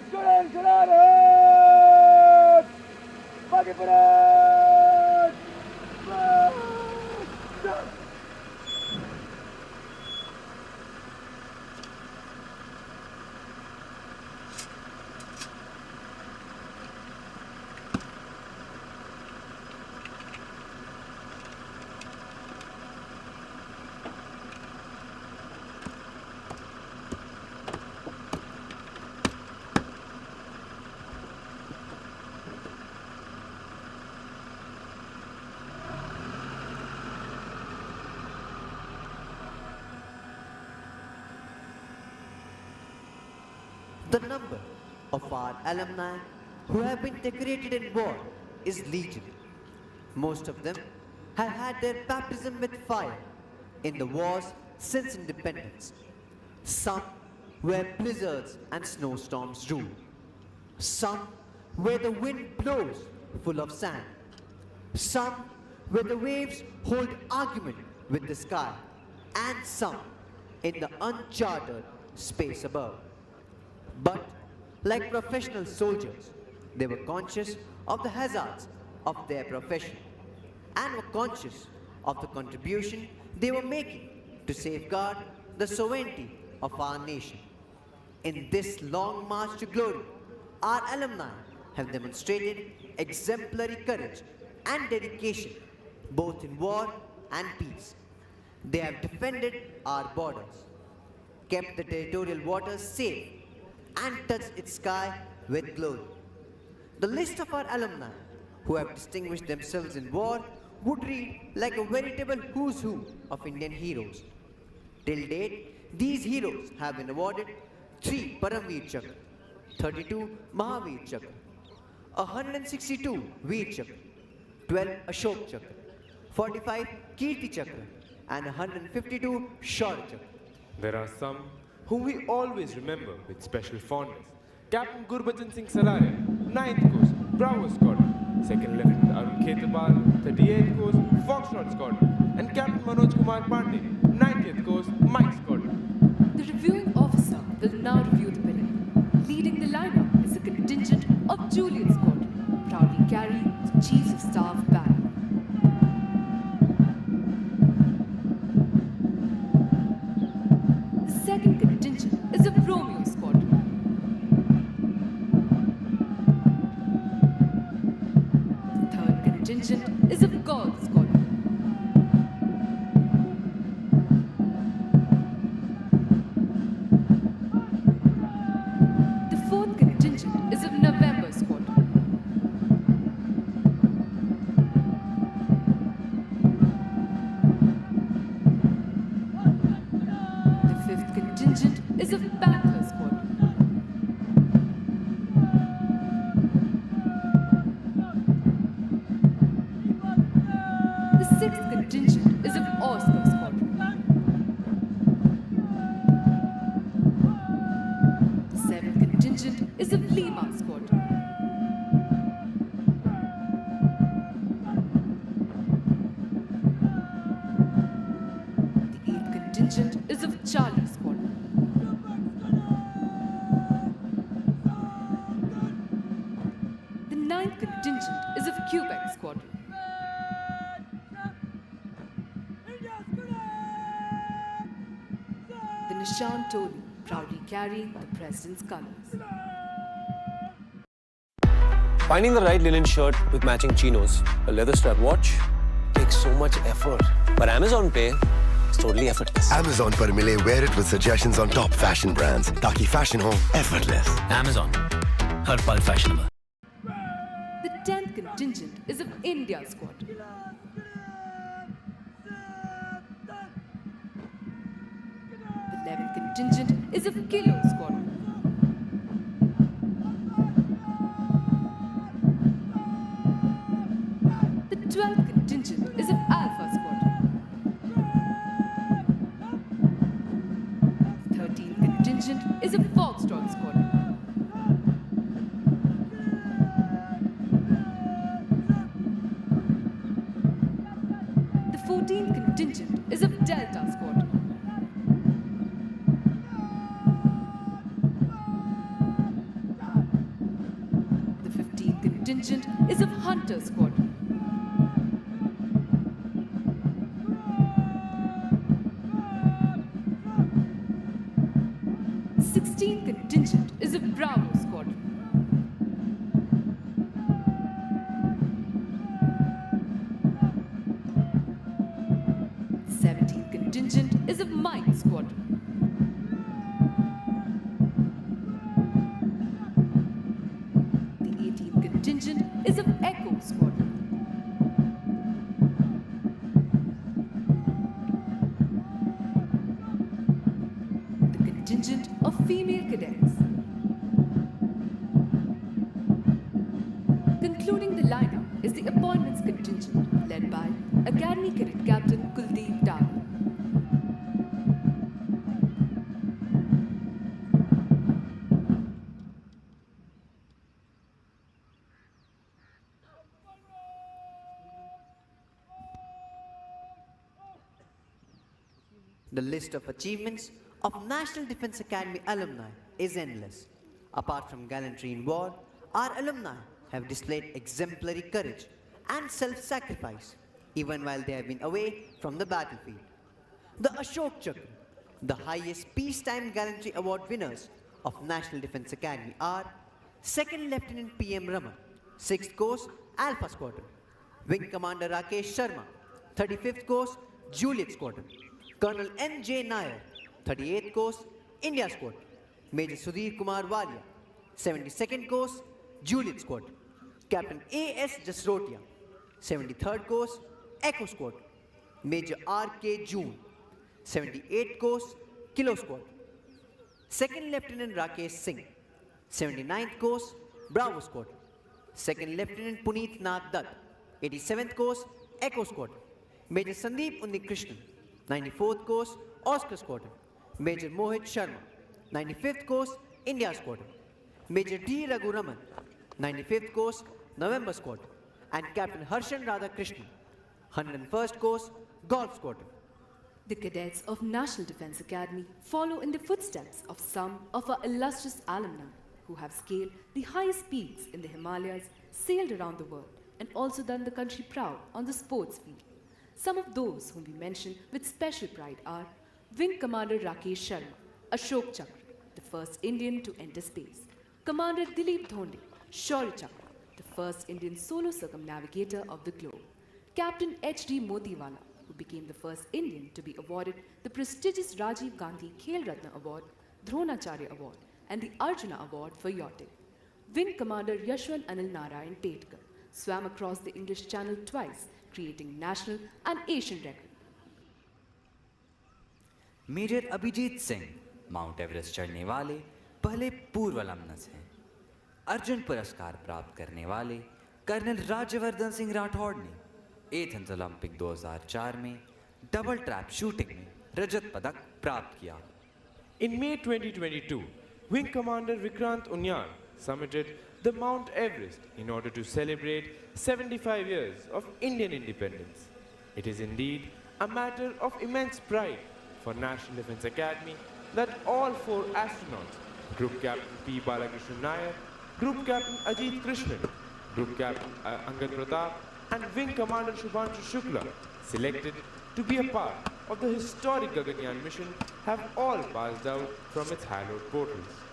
students, Cadet! Bagi parade! The number of our alumni who have been decorated in war is legion. Most of them have had their baptism with fire in the wars since independence. Some where blizzards and snowstorms rule. Some where the wind blows full of sand. Some where the waves hold argument with the sky. And some in the uncharted space above. But, like professional soldiers, they were conscious of the hazards of their profession and were conscious of the contribution they were making to safeguard the sovereignty of our nation. In this long march to glory, our alumni have demonstrated exemplary courage and dedication both in war and peace. They have defended our borders, kept the territorial waters safe, and touched its sky with glory. The list of our alumni who have distinguished themselves in war would read like a veritable who's who of Indian heroes. Till date, these heroes have been awarded 3 Paramveer Chakra, 32 Mahavir Chakra, 162 Veer Chakra, 12 Ashok Chakra, 45 Kirti Chakra, and 152 Shaurya Chakra. There are some whom we always remember with special fondness. Captain Gurbachan Singh Salaria, 9th Coast, Bravo Squadron. 2nd Lieutenant Arun Khetrapal, 38th Coast, Foxtrot Squadron. And Captain Manoj Kumar Pandey, 90th Coast, Mike Squadron. The reviewing officer will now review the parade. Leading the lineup is a contingent of Juliet Squadron, proudly carrying the Chief of Staff banner. The second contingent is of Romeo Squadron. The third contingent is of God Squadron. The fourth contingent is of November Squadron. The fifth contingent is of Panther Squadron. The sixth contingent is of Oscar Squadron. The seventh contingent is of Lima Squadron. The eighth contingent is of Charlie Squadron. The ninth contingent is of Quebec Squadron. The Nishan Toli proudly carrying the President's colors. Finding the right linen shirt with matching chinos, a leather strap watch, takes so much effort. But Amazon Pay is totally effortless. Amazon पर मिले wear it with suggestions on top fashion brands ताकि fashion हो effortless. Amazon, हर पल fashionable. The 10th contingent is of India Squadron. The 11th contingent is of Kilo Squadron. The 12th contingent is of Alpha Squadron. The 13th contingent is of Foxtrot Squadron. The 14th contingent is of Delta Squadron. contingent is of Hunter Squadron. 16th contingent is of Bravo Squadron. 17th contingent is of Mike Squadron. 18th contingent is of Echo Squadron. 'The contingent of female cadets. Concluding the lineup is the appointments contingent led by Academy Cadet Captain Kuldeep Daga. The list of achievements of National Defence Academy alumni is endless. Apart from gallantry in war, our alumni have displayed exemplary courage and self-sacrifice even while they have been away from the battlefield. The Ashok Chakra, the highest peacetime gallantry award winners of National Defence Academy are 2nd Lieutenant P.M. Raman, 6th Course Alpha Squadron, Wing Commander Rakesh Sharma, 35th Course Juliet Squadron, Colonel N.J. Nair, 38th Course India Squadron, Major Sudhir Kumar Walia, 72nd Course Juliet Squadron, Captain A.S. Jasrotia, 73rd Course Echo Squadron, Major R.K. June, 78th Course Kilo Squadron, 2nd Lieutenant Rakesh Singh, 79th Course Bravo Squadron, 2nd Lieutenant Puneet Nath Dutt, 87th Course Echo Squadron, Major Sandeep Unnikrishnan, 94th Course Oscar Squadron, Major Mohit Sharma, 95th Course India Squadron, Major D. Raghu Raman, 95th Course November Squadron, and Captain Harshan Radhakrishnan, 101st Course Golf Squadron. The cadets of National Defence Academy follow in the footsteps of some of our illustrious alumni who have scaled the highest peaks in the Himalayas, sailed around the world, and also done the country proud on the sports field. Some of those whom we mention with special pride are Wing Commander Rakesh Sharma, Ashok Chakra, the first Indian to enter space; Commander Dilip Dhonde, Shaurya Chakra, the first Indian solo circumnavigator of the globe; Captain H.D. Motiwala, who became the first Indian to be awarded the prestigious Rajiv Gandhi Khel Ratna Award, Dronacharya Award, and the Arjuna Award for yachting; Wing Commander Yashwant Anil Narayan Petkar swam across the English Channel twice, creating national and Asian record. Major Abhijit Singh Mount Everest चढ़ने वाले पहले पूर्व अलमनस हैं। अर्जुन पुरस्कार प्राप्त करने वाले colonel Rajyavardhan Singh Rathore ने एथेंस ओलंपिक 2004 में डबल ट्रैप शूटिंग में रजत पदक प्राप्त किया। In May 2022, Wing Commander Vikrant Unyar summited the Mount Everest in order to celebrate 75 years of Indian independence. It is indeed a matter of immense pride for National Defence Academy that all four astronauts, Group Captain P. Balakrishnan Nair, Group Captain Ajit Krishnan, Group Captain Angad Pratap, and Wing Commander Shubhanshu Shukla, selected to be a part of the historic Gaganyaan mission, have all passed out from its hallowed portals.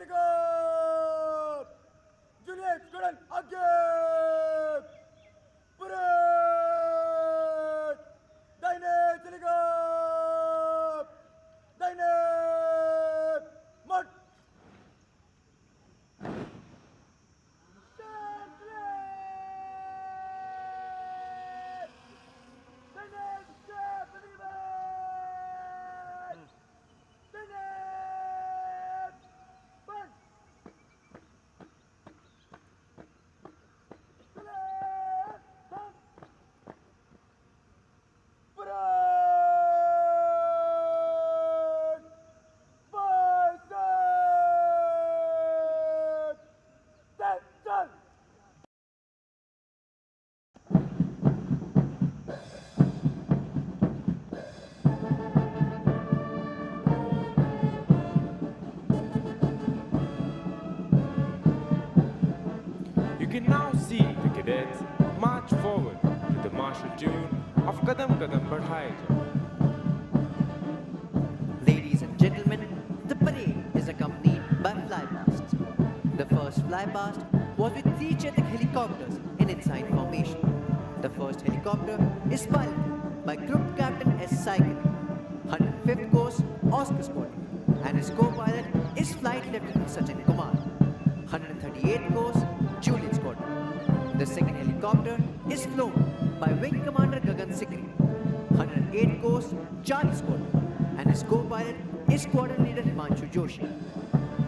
चलेगा Juliet squadron आगे parade दाहिने चलेगा दाहिने मार्च You can now see the cadets march forward to the martial tune of Kadam Kadam Badhai Jo. Ladies and gentlemen, the parade is accompanied by flypasts. The first flypast was with 3 Chetak helicopters in ensign formation. The first helicopter is piloted by Group Captain S. Cycle, 105th Course Oscar Squadron, and his co-pilot is Flight Lieutenant Sachin Kumar, 138th Course Juliet Squadron. The second helicopter is flown by Wing Commander Gagan Sikri, 108th Course Charlie Squadron, and his co-pilot is Squadron Leader Himanshu Joshi.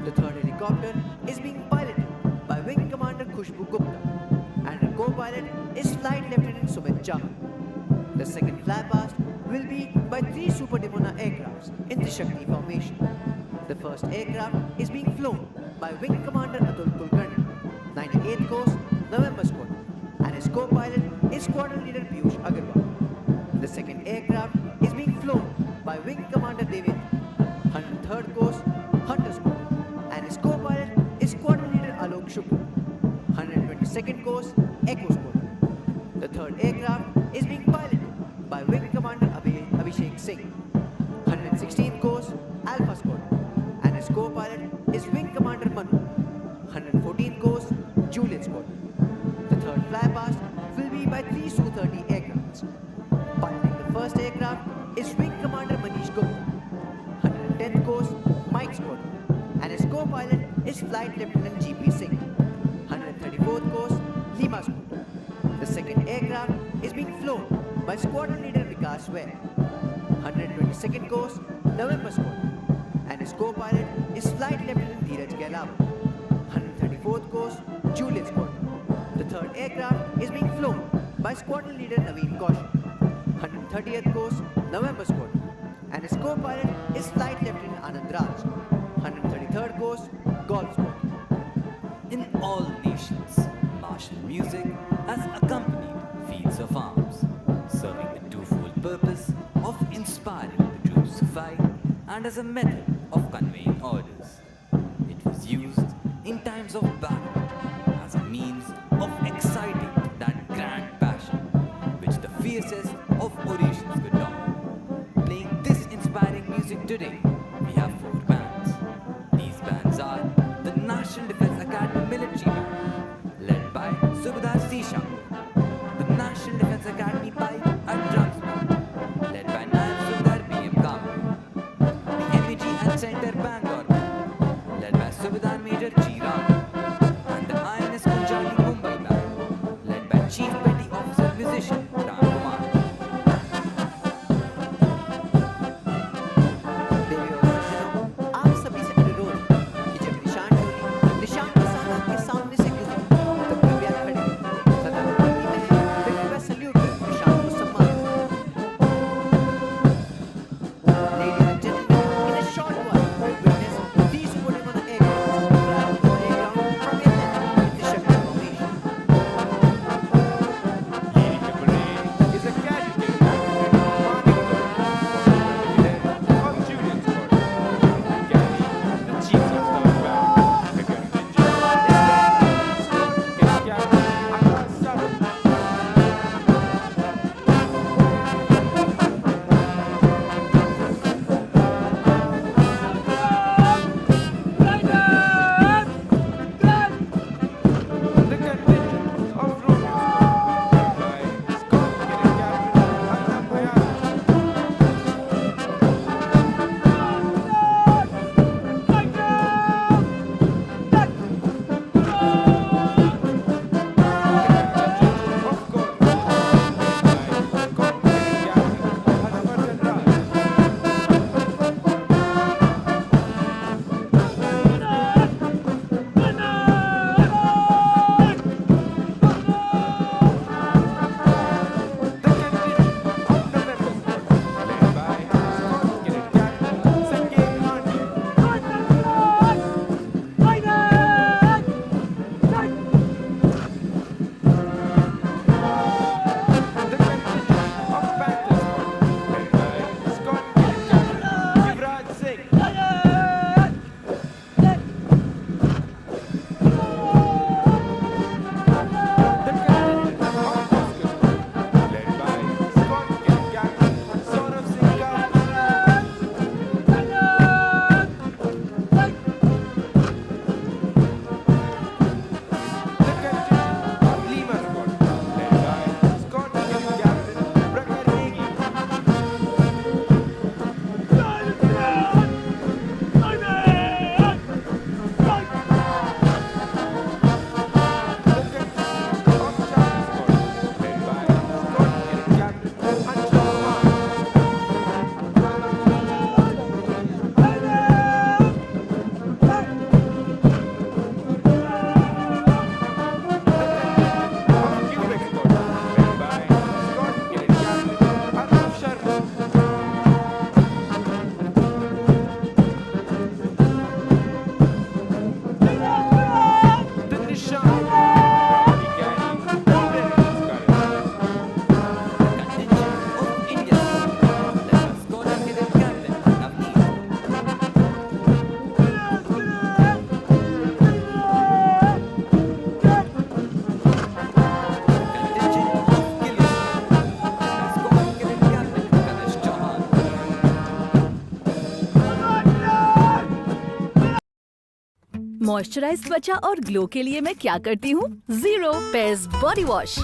The third helicopter is being piloted by Wing Commander Khushbu Gupta, and her co-pilot is Flight Lieutenant Sumit Chahal. The second flypast will be by 3 Super Dimona aircrafts in Trishakti formation. The first aircraft is being flown by Wing Commander Atul Kulkarni, 98th Course November Squadron, and his co-pilot is Squadron Leader Piyush Agarwal. The second aircraft is being flown by Wing Commander David, 103rd Course Hunter Squadron, and his co-pilot is Squadron Leader Alok Shukla, 122nd Course Echo Squadron. The third aircraft is being piloted by Wing Commander Abhishek Singh, 116th Course Alpha Squadron, and his co-pilot is Wing Commander Manu, 114th Course Juliet Squadron. The third flypast will be by 3 Su-30 aircrafts. Piloting the first aircraft is Wing Commander Manish Gupta, 110th Course Mike Squadron, and his co-pilot is Flight Lieutenant G.P. Singh, 134th Course Lima Squadron. The second aircraft is being flown by Squadron Leader Vikas Ware, 122nd Course November Squadron, and his co-pilot is Flight Lieutenant Dheeraj Gailawat, 134th Course Juliet Squadron. The third aircraft is being flown by Squadron Leader Naveen Kaushal, 130th Course November Squadron, and his co-pilot is Flight Lieutenant Anand Raj, 133rd Course Golf Squadron. In all nations, martial music has accompanied feats of arms, serving the twofold purpose of inspiring the troops to fight and as a method of conveying orders. It was used in times of battle as a means of exciting that grand passion which the fiercest of Orishans could dominate. Playing this inspiring music today, we have 4 bands. These bands are the National Defence Academy Military Band, led by Subhadar C. Shankar, the National Defence Academy Pipe and Drums Band, led by Naib Subhadar B.M. Kamble, the MEG and Center Bangalore Band, led by Subhadar Major G. Ram, and the INS Punjabi Mumbai Band, led by Chief Petty Officer Musician Ram Kumar. देवी और सज्जनों, आप सभी से अनुरोध है कि जब निशान टोली निशान के साथ आपके सामने से गुजरे तो कृपया खड़े हों तथा धरती में फिर कृपया सल्यूट कर निशान को सम्मान करें। Ladies and gentlemen, in a short while, we'll witness these Pune India aircraft moisturise त्वचा और ग्लो के लिए मैं क्या करती हूँ? Zero Pears body wash.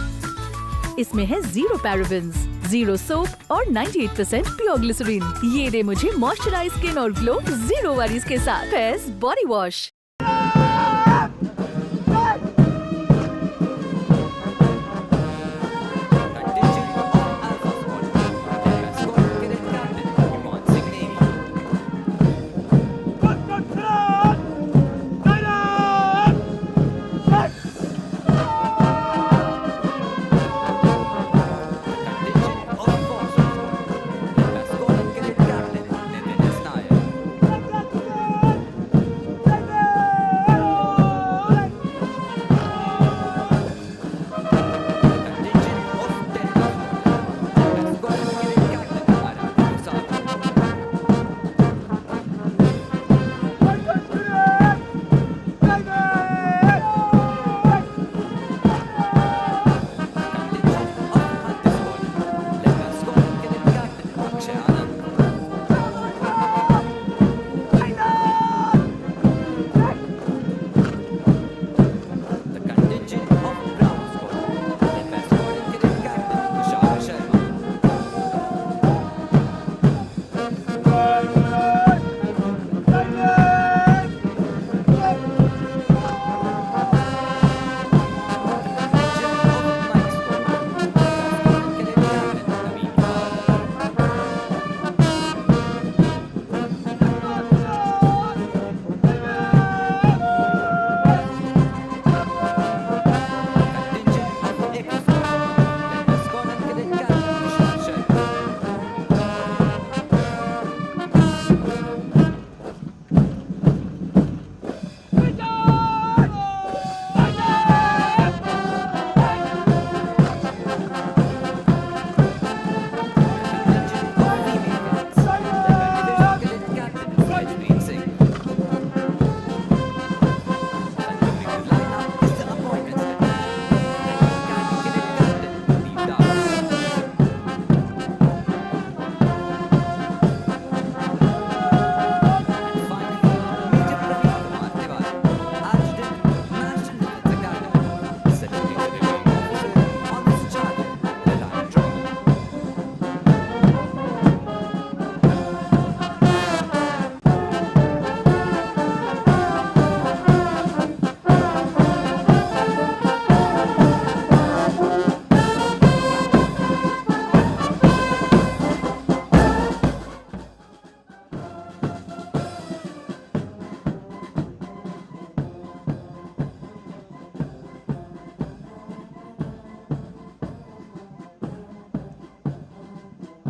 इसमें है जीरो पैराबेन्स, जीरो सोप और 98% प्योर ग्लिसरीन। ये दे मुझे मॉइस्चराइज स्किन और ग्लो जीरो वरीज के साथ। Pairs body wash.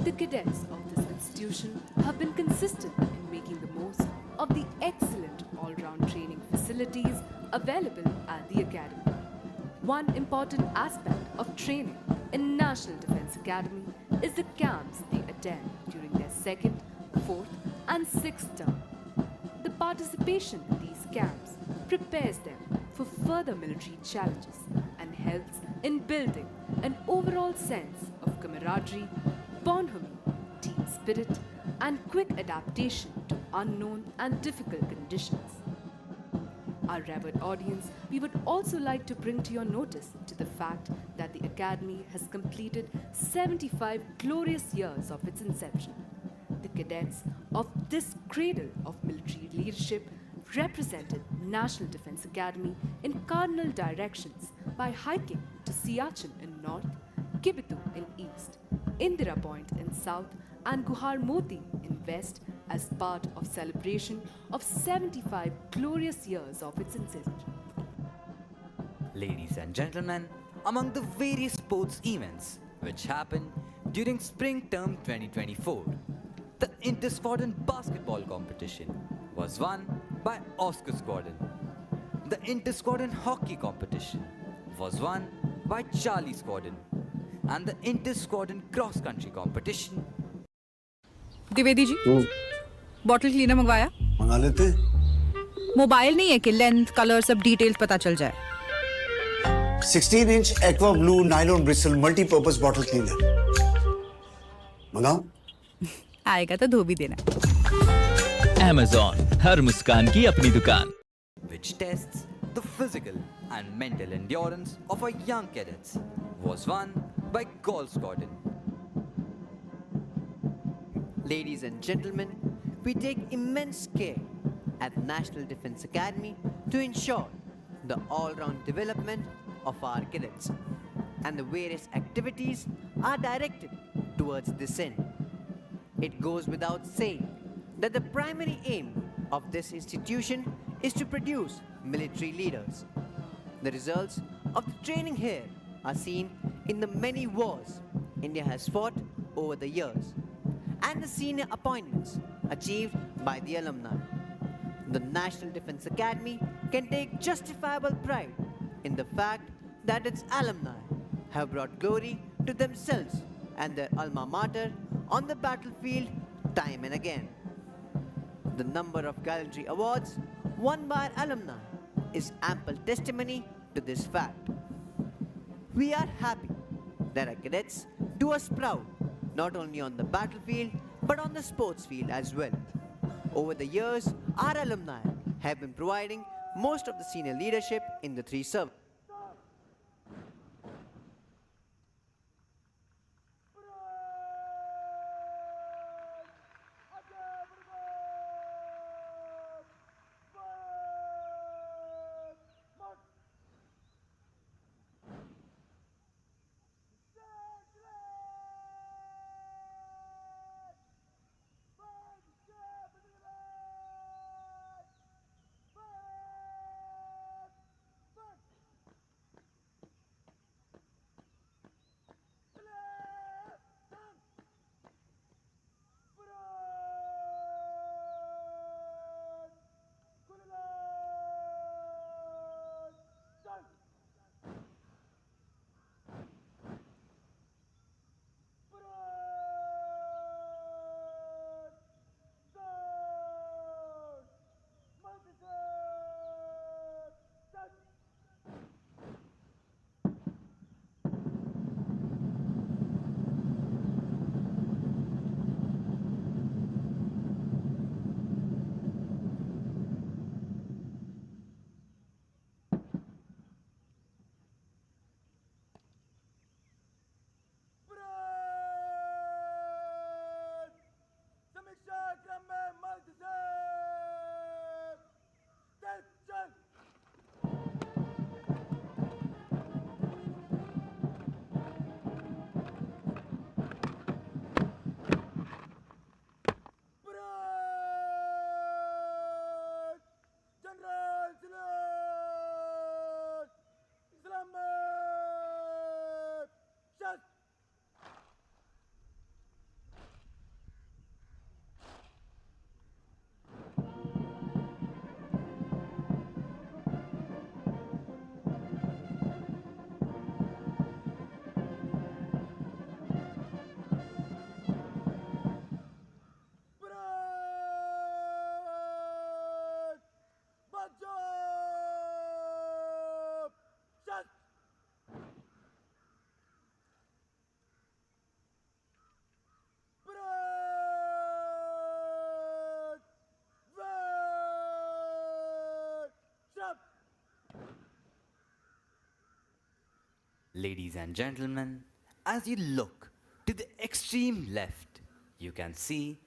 The cadets of this institution have been consistent in making the most of the excellent all-round training facilities available at the Academy. One important aspect of training in National Defence Academy is the camps they attend during their 2nd, 4th and 6th term. The participation in these camps prepares them for further military challenges and helps in building an overall sense of camaraderie, bonhomie, team spirit and quick adaptation to unknown and difficult conditions. Our revered audience, we would also like to bring to your notice to the fact that the Academy has completed 75 glorious years of its inception. The cadets of this cradle of military leadership represented National Defence Academy in cardinal directions by hiking to Siachen in north, Kibitu in east, Indira Point in south and Guhar Moti in west as part of celebration of 75 glorious years of its inception. Ladies and gentlemen, among the various sports events which happened during spring term 2024, the inter-squadron basketball competition was won by Oscar Squadron. The inter-squadron hockey competition was won by Charlie Squadron. And the inter-squadron cross-country competition. Dwivedi ji, bottle cleaner मंगवाया? मंगा लेते। Mobile नहीं है कि length, colour सब details पता चल जाए। 16-inch Aqua Blue Nylon Bristle Multi-Purpose Bottle Cleaner. मंगाओ? आएगा तो धो भी देना। Amazon, हर मुस्कान की अपनी दुकान। which tests the physical and mental endurance of our young cadets, was won by Gold Squadron. Ladies and gentlemen, we take immense care at National Defence Academy to ensure the all-round development of our cadets, and the various activities are directed towards this end. It goes without saying that the primary aim of this institution is to produce military leaders. The results of the training here are seen in the many wars India has fought over the years and the senior appointments achieved by the alumni. The National Defence Academy can take justifiable pride in the fact that its alumni have brought glory to themselves and their alma mater on the battlefield time and again. The number of gallantry awards won by our alumni is ample testimony to this fact. We are happy that our cadets do us proud not only on the battlefield but on the sports field as well. Over the years, our alumni have been providing most of the senior leadership in the three services. Ladies and gentlemen, as you look to the extreme left, you can see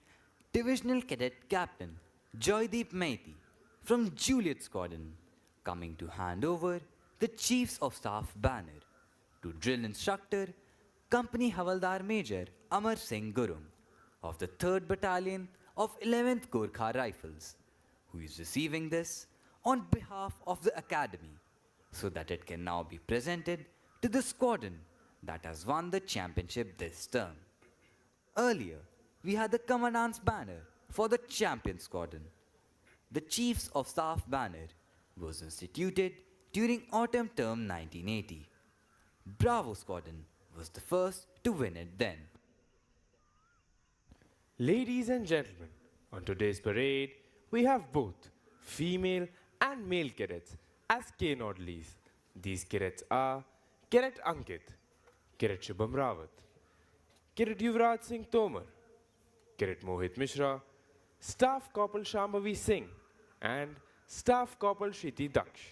Divisional Cadet Captain Joydeep Maiti from Juliet Squadron coming to hand over the Chiefs of Staff banner to Drill Instructor Company Havaldar Major Amar Singh Gurung of the 3rd Battalion of 11th Gorkha Rifles, who is receiving this on behalf of the Academy so that it can now be presented to the squadron that has won the championship this term. Earlier, we had the Commandant's banner for the champion squadron. The Chiefs of Staff banner was instituted during autumn term 1980. Bravo Squadron was the first to win it then. Ladies and gentlemen, on today's parade, we have both female and male cadets as K-Nodleys. These cadets are Cadet Ankit, Cadet Shubham Rawat, Cadet Yuvraj Singh Tomar, Cadet Mohit Mishra, Staff Corporal Shambhavi Singh, and Staff Corporal Shiti Daksh.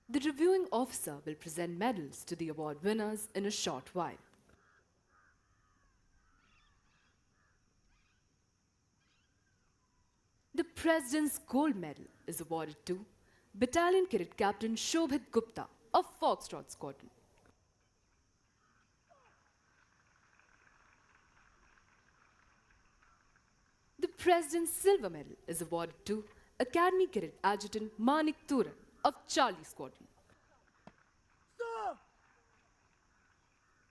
The reviewing officer will present medals to the award winners in a short while. The President's Gold Medal is awarded to Battalion Cadet Captain Shobhit Gupta of Foxtrot Squadron. The President's Silver Medal is awarded to Academy Cadet Adjutant Manik Turan of Charlie Squadron.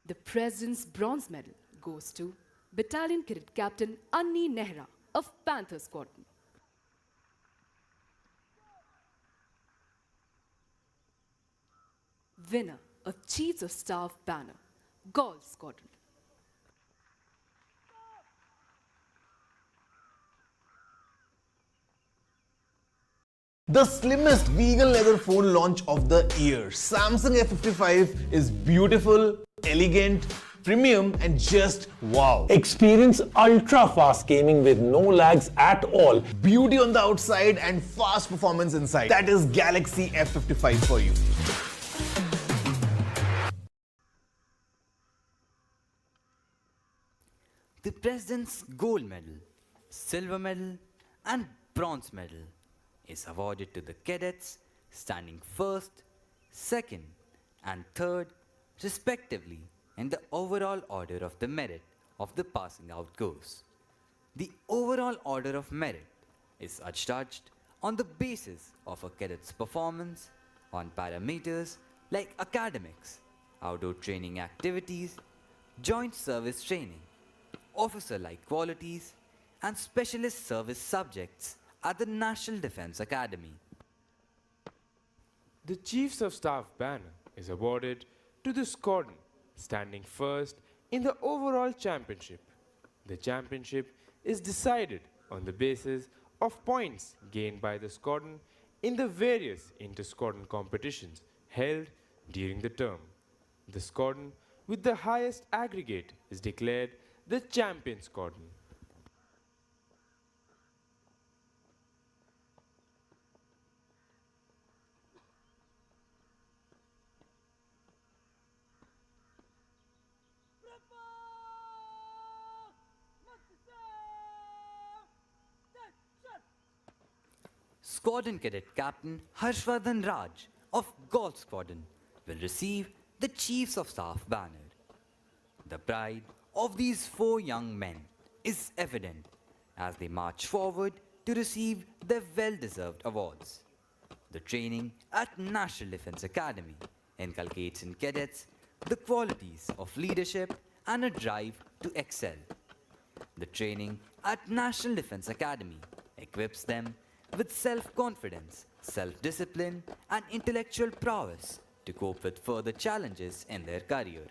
The President's Bronze Medal goes to Battalion Cadet Captain Anni Nehra of Panther Squadron. Winner of Chiefs of Staff Banner, Golf Squadron. The slimmest vegan leather phone launch of the year. Samsung F55 is beautiful, elegant, premium and just wow. Experience ultra fast gaming with no lags at all. Beauty on the outside and fast performance inside. That is Galaxy F55 for you. The President's Gold Medal, Silver Medal and Bronze Medal is awarded to the cadets standing first, second and third respectively in the overall order of the merit of the passing out course. The overall order of merit is adjudged on the basis of a cadet's performance on parameters like academics, outdoor training activities, joint service training, officer-like qualities and specialist service subjects at the National Defence Academy. The Chiefs of Staff banner is awarded to the squadron standing first in the overall championship. The championship is decided on the basis of points gained by the squadron in the various inter-squadron competitions held during the term. The squadron with the highest aggregate is declared the champion squadron. Squadron Cadet Captain Harshvardhan Raj of Golf Squadron will receive the Chiefs of Staff banner. The pride of these four young men is evident as they march forward to receive their well-deserved awards. The training at National Defence Academy inculcates in cadets the qualities of leadership and a drive to excel. The training at National Defence Academy equips them with self-confidence, self-discipline and intellectual prowess to cope with further challenges in their career.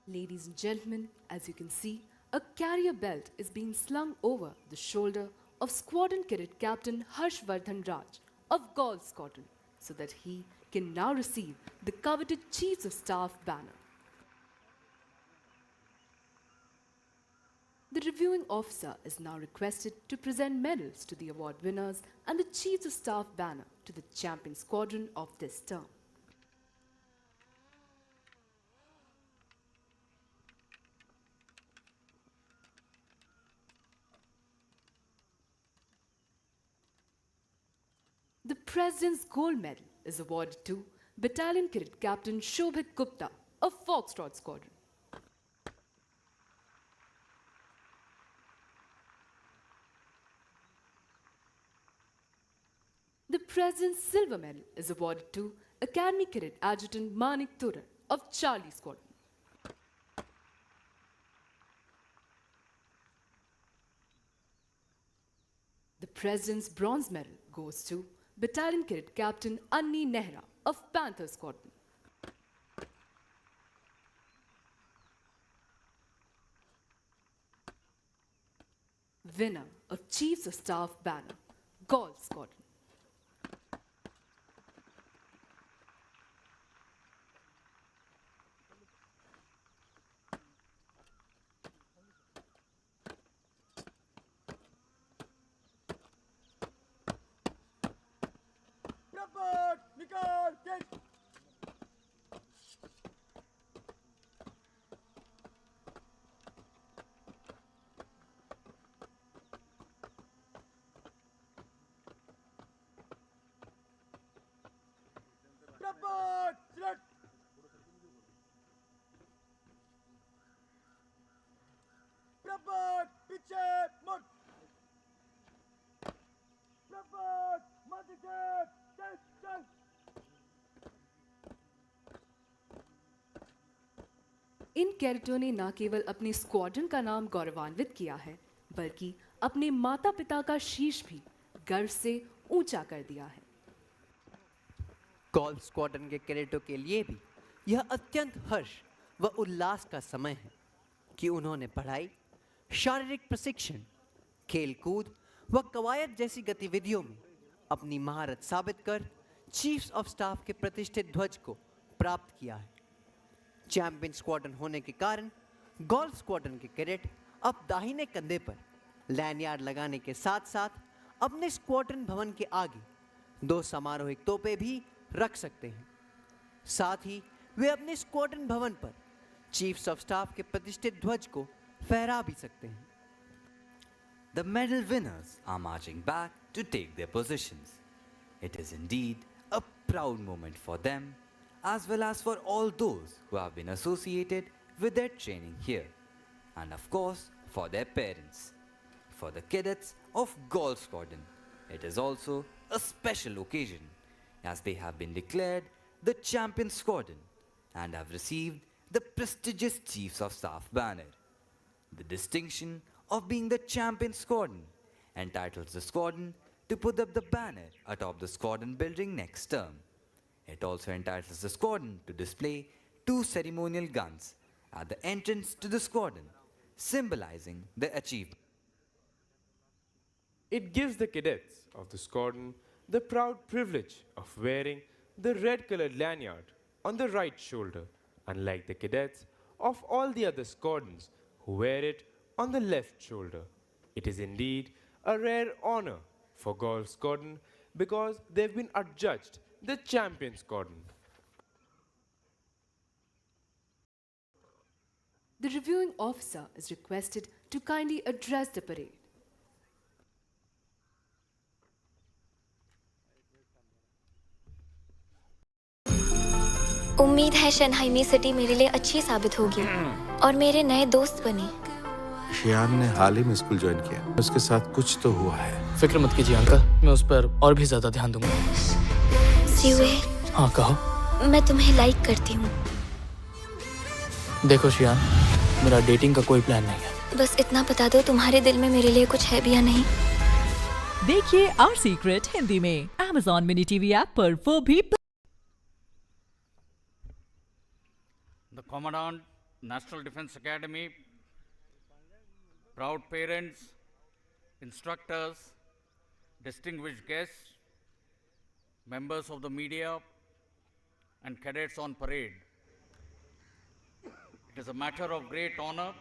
Ladies and gentlemen, as you can see, a carrier belt is being slung over the shoulder of Squadron Cadet Captain Harshvardhan Raj of Golf Squadron so that he can now receive the coveted Chiefs of Staff banner. The reviewing officer is now requested to present medals to the award winners and the Chiefs of Staff banner to the champion squadron of this term. The President's Gold Medal is awarded to Battalion Cadet Captain Shobhit Gupta of Foxtrot Squadron. The President's Silver Medal is awarded to Academy Cadet Adjutant Manik Turan of Charlie Squadron. The President's Bronze Medal goes to Battalion Cadet Captain Anni Nehra of Panther Squadron. Winner of Chiefs of Staff Banner, Golf Squadron. Prabhat, Nikal, get! Prabhat, select! Prabhat, piche, mud! Prabhat, Madhikep, get, get! इन कैडेटों ने न केवल अपने squadron का नाम गौरवान्वित किया है, बल्कि अपने माता पिता का शीश भी गर्व से ऊंचा कर दिया है। गोल्फ स्क्वाड्रन के कैडेटों के लिए भी यह अत्यंत हर्ष व उल्लास का समय है कि उन्होंने पढ़ाई, शारीरिक प्रशिक्षण, खेलकूद व कवायद जैसी गतिविधियों में अपनी महारत साबित कर चीफ्स ऑफ स्टाफ के प्रतिष्ठित ध्वज को प्राप्त किया है। चैंपियन स्क्वाड्रन होने के कारण गोल्फ स्क्वाड्रन के कैडेट अब दाहिने कंधे पर लैंडयार्ड लगाने के साथ साथ अपने स्क्वाड्रन भवन के आगे 2 समारोहिक तोपें भी रख सकते हैं। साथ ही वे अपने स्क्वाड्रन भवन पर चीफ्स ऑफ स्टाफ के प्रतिष्ठित ध्वज को फहरा भी सकते हैं। The medal winners are marching back to take their positions. It is indeed a proud moment for them, as well as for all those who have been associated with their training here, and of course for their parents. For the cadets of Golf Squadron, it is also a special occasion, as they have been declared the champion squadron and have received the prestigious Chiefs of Staff banner. The distinction of being the champion squadron entitles the squadron to put up the banner atop the squadron building next term. It also entitles the squadron to display 2 ceremonial guns at the entrance to the squadron, symbolizing the achievement. It gives the cadets of the squadron the proud privilege of wearing the red-colored lanyard on the right shoulder, unlike the cadets of all the other squadrons who wear it on the left shoulder. It is indeed a rare honor for Golf Squadron because they've been adjudged the champion squadron. The reviewing officer is requested to kindly address the parade. उम्मीद है Shanghai में city मेरे लिए अच्छी साबित होगी और मेरे नए दोस्त बने। शियान ने हाल ही में स्कूल ज्वाइन किया, उसके साथ कुछ तो हुआ है। फिक्र मत कीजिए अंकल, मैं उस पर और भी ज्यादा ध्यान दूंगा। सियुए, हाँ कहो। मैं तुम्हें लाइक करती हूँ। देखो शियान, मेरा डेटिंग का कोई प्लान नहीं है। बस इतना बता दो तुम्हारे दिल में मेरे लिए कुछ है भी या नहीं। देखिए आवर सीक्रेट हिंदी में Amazon मिनी टीवी ऐप पर वो भी। The Commandant, National Defense Academy, proud parents, instructors, distinguished guests, members of the media, and cadets on parade. It is a matter of great honor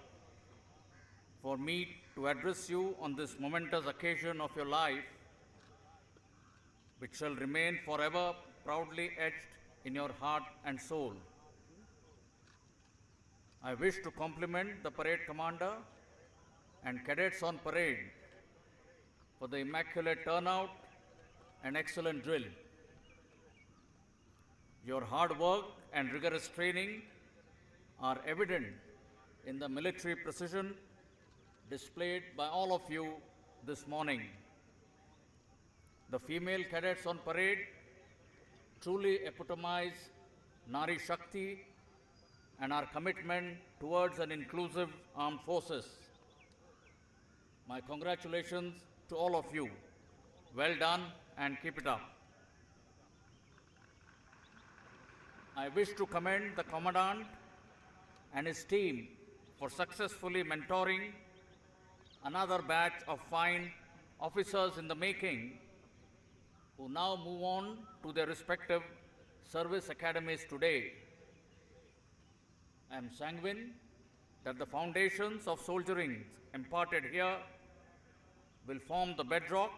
for me to address you on this momentous occasion of your life, which shall remain forever proudly etched in your heart and soul. I wish to compliment the parade commander and cadets on parade for the immaculate turnout and excellent drill. Your hard work and rigorous training are evident in the military precision displayed by all of you this morning. The female cadets on parade truly epitomize Nari Shakti and our commitment towards an inclusive armed forces. My congratulations to all of you. Well done and keep it up. I wish to commend the Commandant and his team for successfully mentoring another batch of fine officers in the making who now move on to their respective service academies today. I am sanguine that the foundations of soldiering imparted here will form the bedrock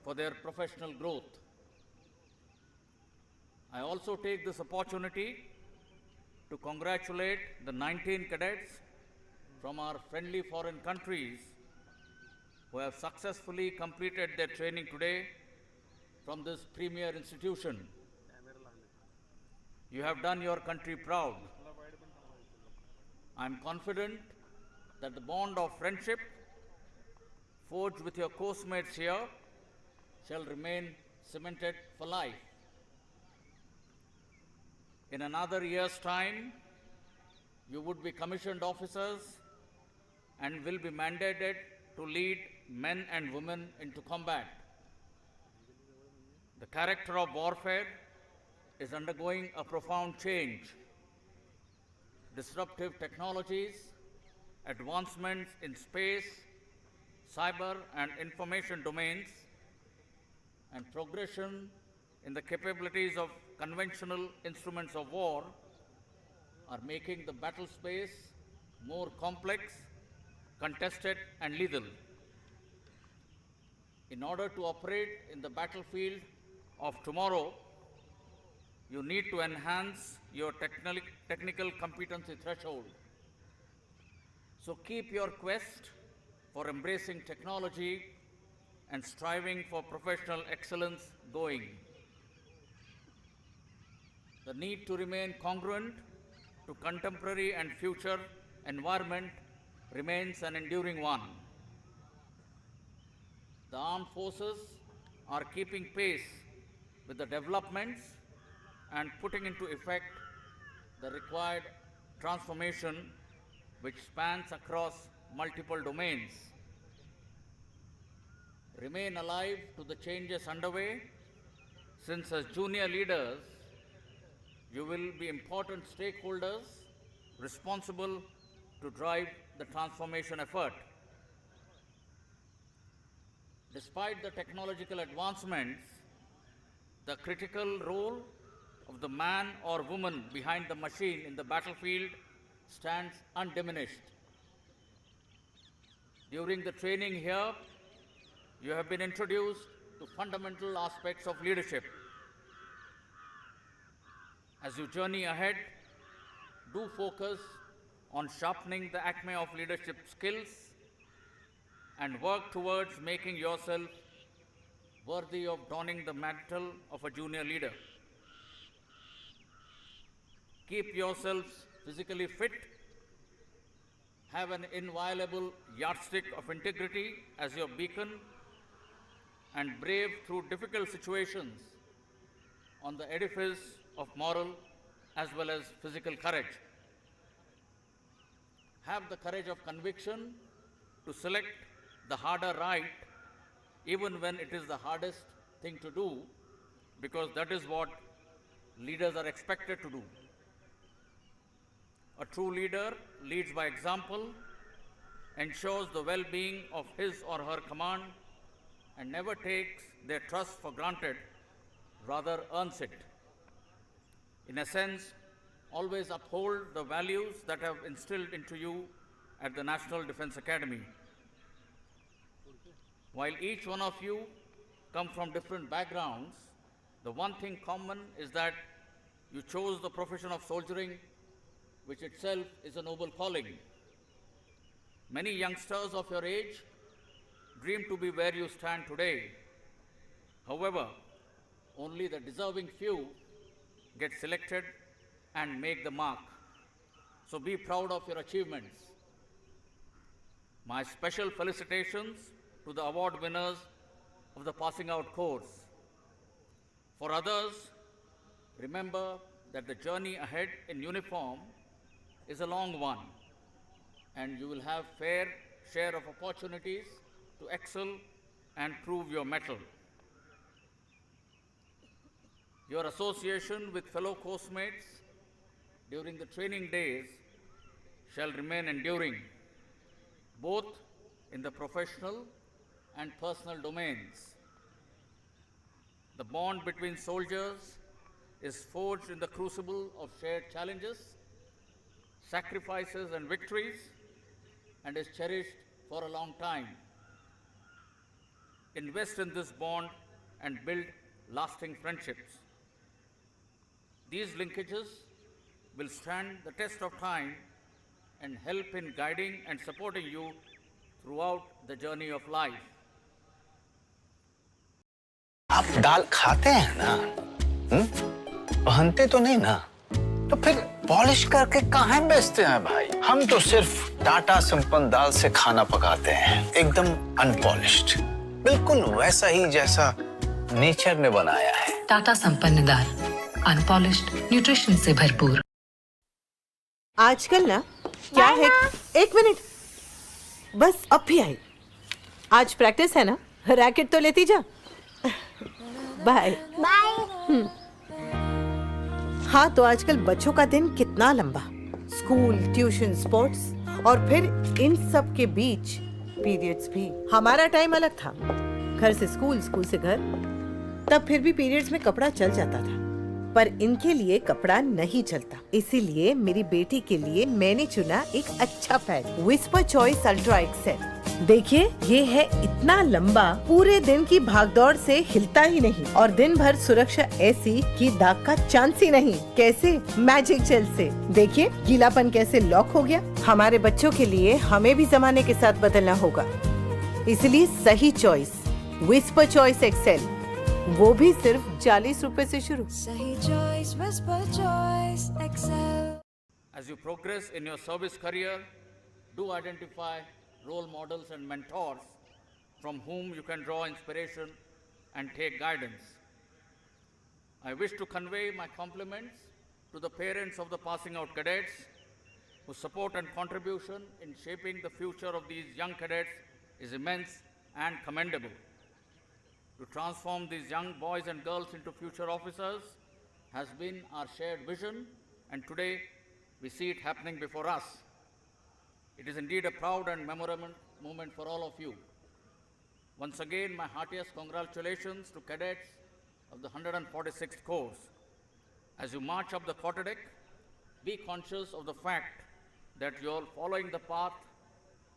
for their professional growth. I also take this opportunity to congratulate the 19 cadets from our friendly foreign countries who have successfully completed their training today from this premier institution. You have done your country proud. I am confident that the bond of friendship forged with your course mates here shall remain cemented for life. In another year's time, you would be commissioned officers and will be mandated to lead men and women into combat. The character of warfare is undergoing a profound change. Disruptive technologies, advancements in space, cyber and information domains, and progression in the capabilities of conventional instruments of war are making the battle space more complex, contested, and lethal. In order to operate in the battlefield of tomorrow, you need to enhance your technical competency threshold. So keep your quest for embracing technology and striving for professional excellence going. The need to remain congruent to contemporary and future environment remains an enduring one. The armed forces are keeping pace with the developments and putting into effect the required transformation which spans across multiple domains. Remain alive to the changes underway, since as junior leaders, you will be important stakeholders responsible to drive the transformation effort. Despite the technological advancements, the critical role of the man or woman behind the machine in the battlefield stands undiminished. During the training here, you have been introduced to fundamental aspects of leadership. As you journey ahead, do focus on sharpening the acme of leadership skills and work towards making yourself worthy of donning the mantle of a junior leader. Keep yourselves physically fit, have an inviolable yardstick of integrity as your beacon, and brave through difficult situations on the edifice of moral as well as physical courage. Have the courage of conviction to select the harder right, even when it is the hardest thing to do, because that is what leaders are expected to do. A true leader leads by example, ensures the well-being of his or her command, and never takes their trust for granted, rather earns it. In a sense, always uphold the values that have instilled into you at the National Defense Academy. While each one of you come from different backgrounds, the one thing common is that you chose the profession of soldiering, which itself is a noble calling. Many youngsters of your age dream to be where you stand today. However, only the deserving few get selected and make the mark. So be proud of your achievements. My special felicitations to the award winners of the passing out course. For others, remember that the journey ahead in uniform is a long one, and you will have fair share of opportunities to excel and prove your mettle. Your association with fellow course-mates during the training days shall remain enduring, both in the professional and personal domains. The bond between soldiers is forged in the crucible of shared challenges, sacrifices, and victories, and is cherished for a long time. Invest in this bond and build lasting friendships. These linkages will stand the test of time and help in guiding and supporting you throughout the journey of life. आप दाल खाते हैं ना? पहनते तो नहीं ना? तो फिर पॉलिश करके कहाँ बेचते हैं भाई? हम तो सिर्फ टाटा संपन्न दाल से खाना पकाते हैं, एकदम अनपॉलिश्ड, बिल्कुल वैसा ही जैसा नेचर ने बनाया है। टाटा संपन्न दाल, अनपॉलिश्ड, न्यूट्रिशन से भरपूर। आजकल ना क्या है, एक मिनट बस, अब भी आई। आज प्रैक्टिस है ना, रैकेट तो लेती जा। Bye bye. हाँ, तो आजकल बच्चों का दिन कितना लंबा, स्कूल, ट्यूशन, स्पोर्ट्स और फिर इन सब के बीच पीरियड्स भी। हमारा टाइम अलग था, घर से स्कूल, स्कूल से घर, तब फिर भी पीरियड्स में कपड़ा चल जाता था, पर इनके लिए कपड़ा नहीं चलता। इसीलिए मेरी बेटी के लिए मैंने चुना एक अच्छा pad, Whisper Choice Ultra XL. देखिए, ये है इतना लंबा, पूरे दिन की भागदौड़ से हिलता ही नहीं, और दिन भर सुरक्षा ऐसी कि दाग का चांस ही नहीं। कैसे? मैजिक जेल से। देखिए गीलापन कैसे लॉक हो गया। हमारे बच्चों के लिए हमें भी जमाने के साथ बदलना होगा, इसलिए सही चॉइस विस्पर चॉइस एक्सेल, वो भी सिर्फ 40 रुपए से शुरू। सही choice Whisper Choice XL. As you progress in your service career, do identify role models and mentors from whom you can draw inspiration and take guidance. I wish to convey my compliments to the parents of the passing out cadets, whose support and contribution in shaping the future of these young cadets is immense and commendable. To transform these young boys and girls into future officers has been our shared vision, and today we see it happening before us. It is indeed a proud and memorable moment for all of you. Once again, my heartiest congratulations to cadets of the 146th course. As you march up the quarterdeck, be conscious of the fact that you are following the path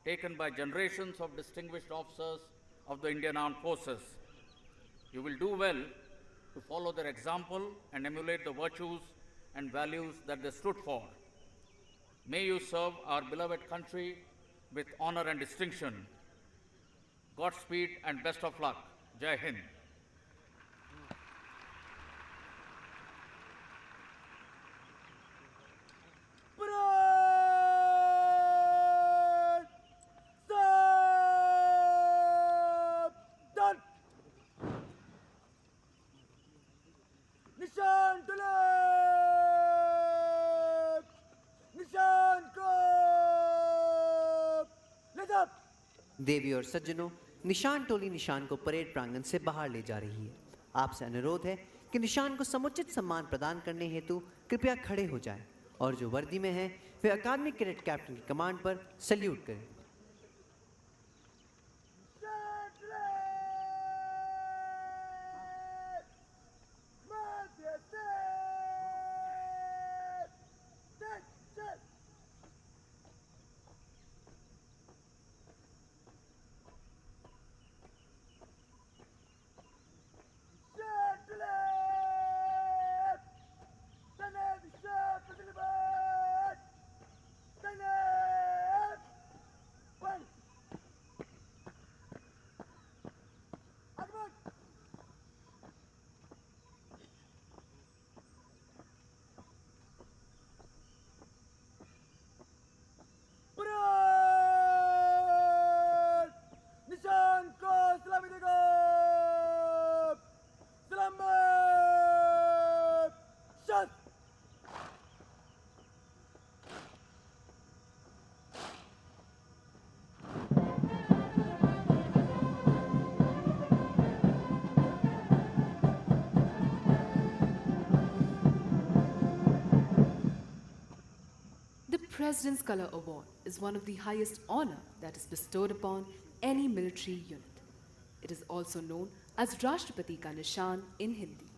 taken by generations of distinguished officers of the Indian Armed Forces. You will do well to follow their example and emulate the virtues and values that they stood for. May you serve our beloved country with honor and distinction. Godspeed and best of luck. Jai Hind. देवी और सज्जनों, निशान टोली निशान को parade प्रांगण से बाहर ले जा रही है। आपसे अनुरोध है कि निशान को समुचित सम्मान प्रदान करने हेतु कृपया खड़े हो जाएं और जो वर्दी में हैं वे अकादमी कैडेट कैप्टन की कमांड पर सैल्यूट करें। President's Color Award is one of the highest honor that is bestowed upon any military unit. It is also known as Rashtrapati Ka Nishan in Hindi.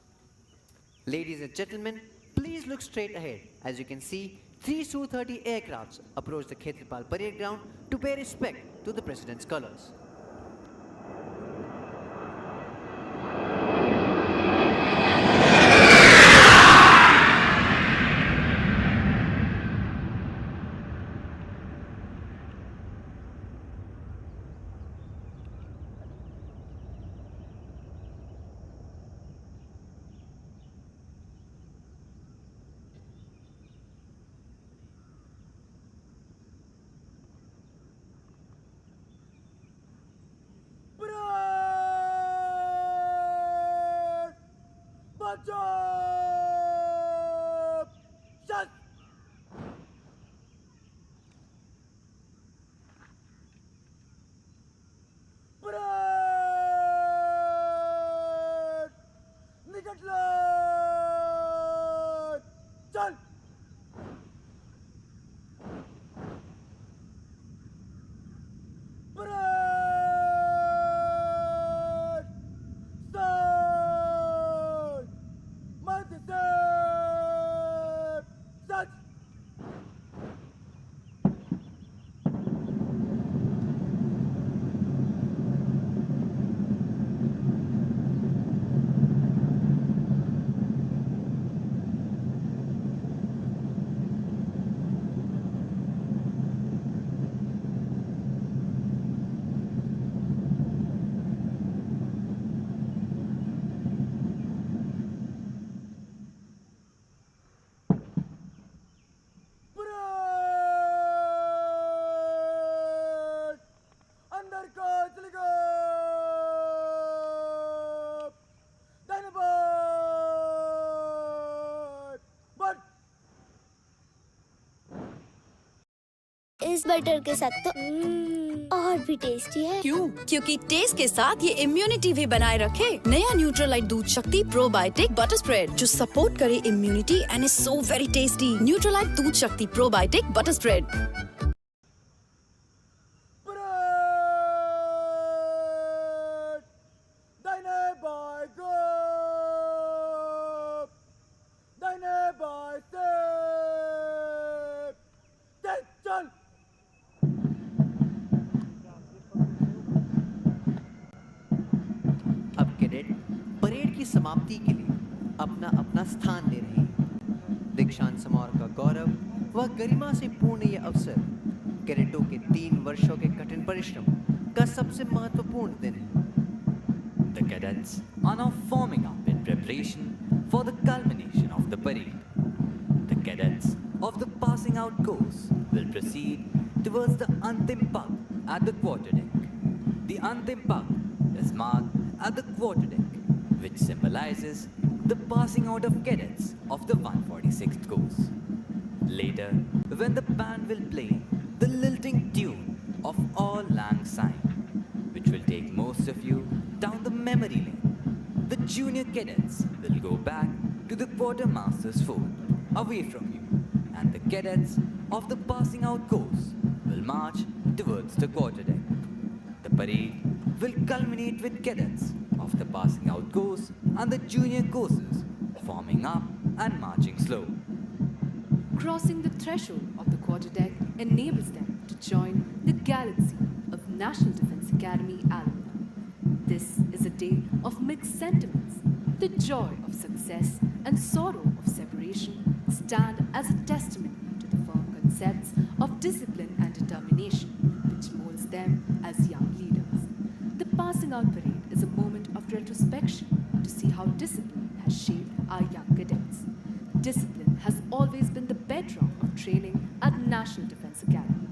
Ladies and gentlemen, please look straight ahead. As you can see, three Su-30 aircrafts approach the Khetrapal parade ground to pay respect to the President's colors. इस butter के साथ तो और भी tasty है। क्यों? क्योंकि test के साथ ये इम्यूनिटी भी बनाए रखे। नया Nutralite Doodh Shakti probiotic butter spread जो सपोर्ट करे immunity and is so very tasty. Nutralite Doodh Shakti probiotic butter spread. Parade की समाप्ति के लिए अपना अपना स्थान ले रहे हैं। दीक्षांत समारोह का गौरव व गरिमा से पूर्ण यह अवसर कैडेटों के 3 वर्षों के कठिन परिश्रम का सबसे महत्वपूर्ण दिन है। The cadets are now forming up in preparation for the culmination of the parade. The cadets of the passing out course will proceed towards the Antim Pag at the quarterdeck. The Antim Pag is marked at the quarterdeck, which symbolizes the passing out of cadets of the 146th course. Later, when the band will play the lilting tune of All Lang Syne, which will take most of you down the memory lane, the junior cadets will go back to the quartermaster's fort away from you, and the cadets of the passing out course will march towards the quarterdeck. The parade will culminate with cadets of the passing out course and the junior courses forming up and marching slow. Crossing the threshold of the quarterdeck enables them to join the galaxy of National Defence Academy alumni. This is a day of mixed sentiments. The joy of success and sorrow of separation stand as a testimony to the firm concepts of discipline and determination which molds them as young leaders. The passing out parade is a moment of retrospection to see how discipline has shaped our young cadets. Discipline has always been the bedrock of training at National Defence Academy.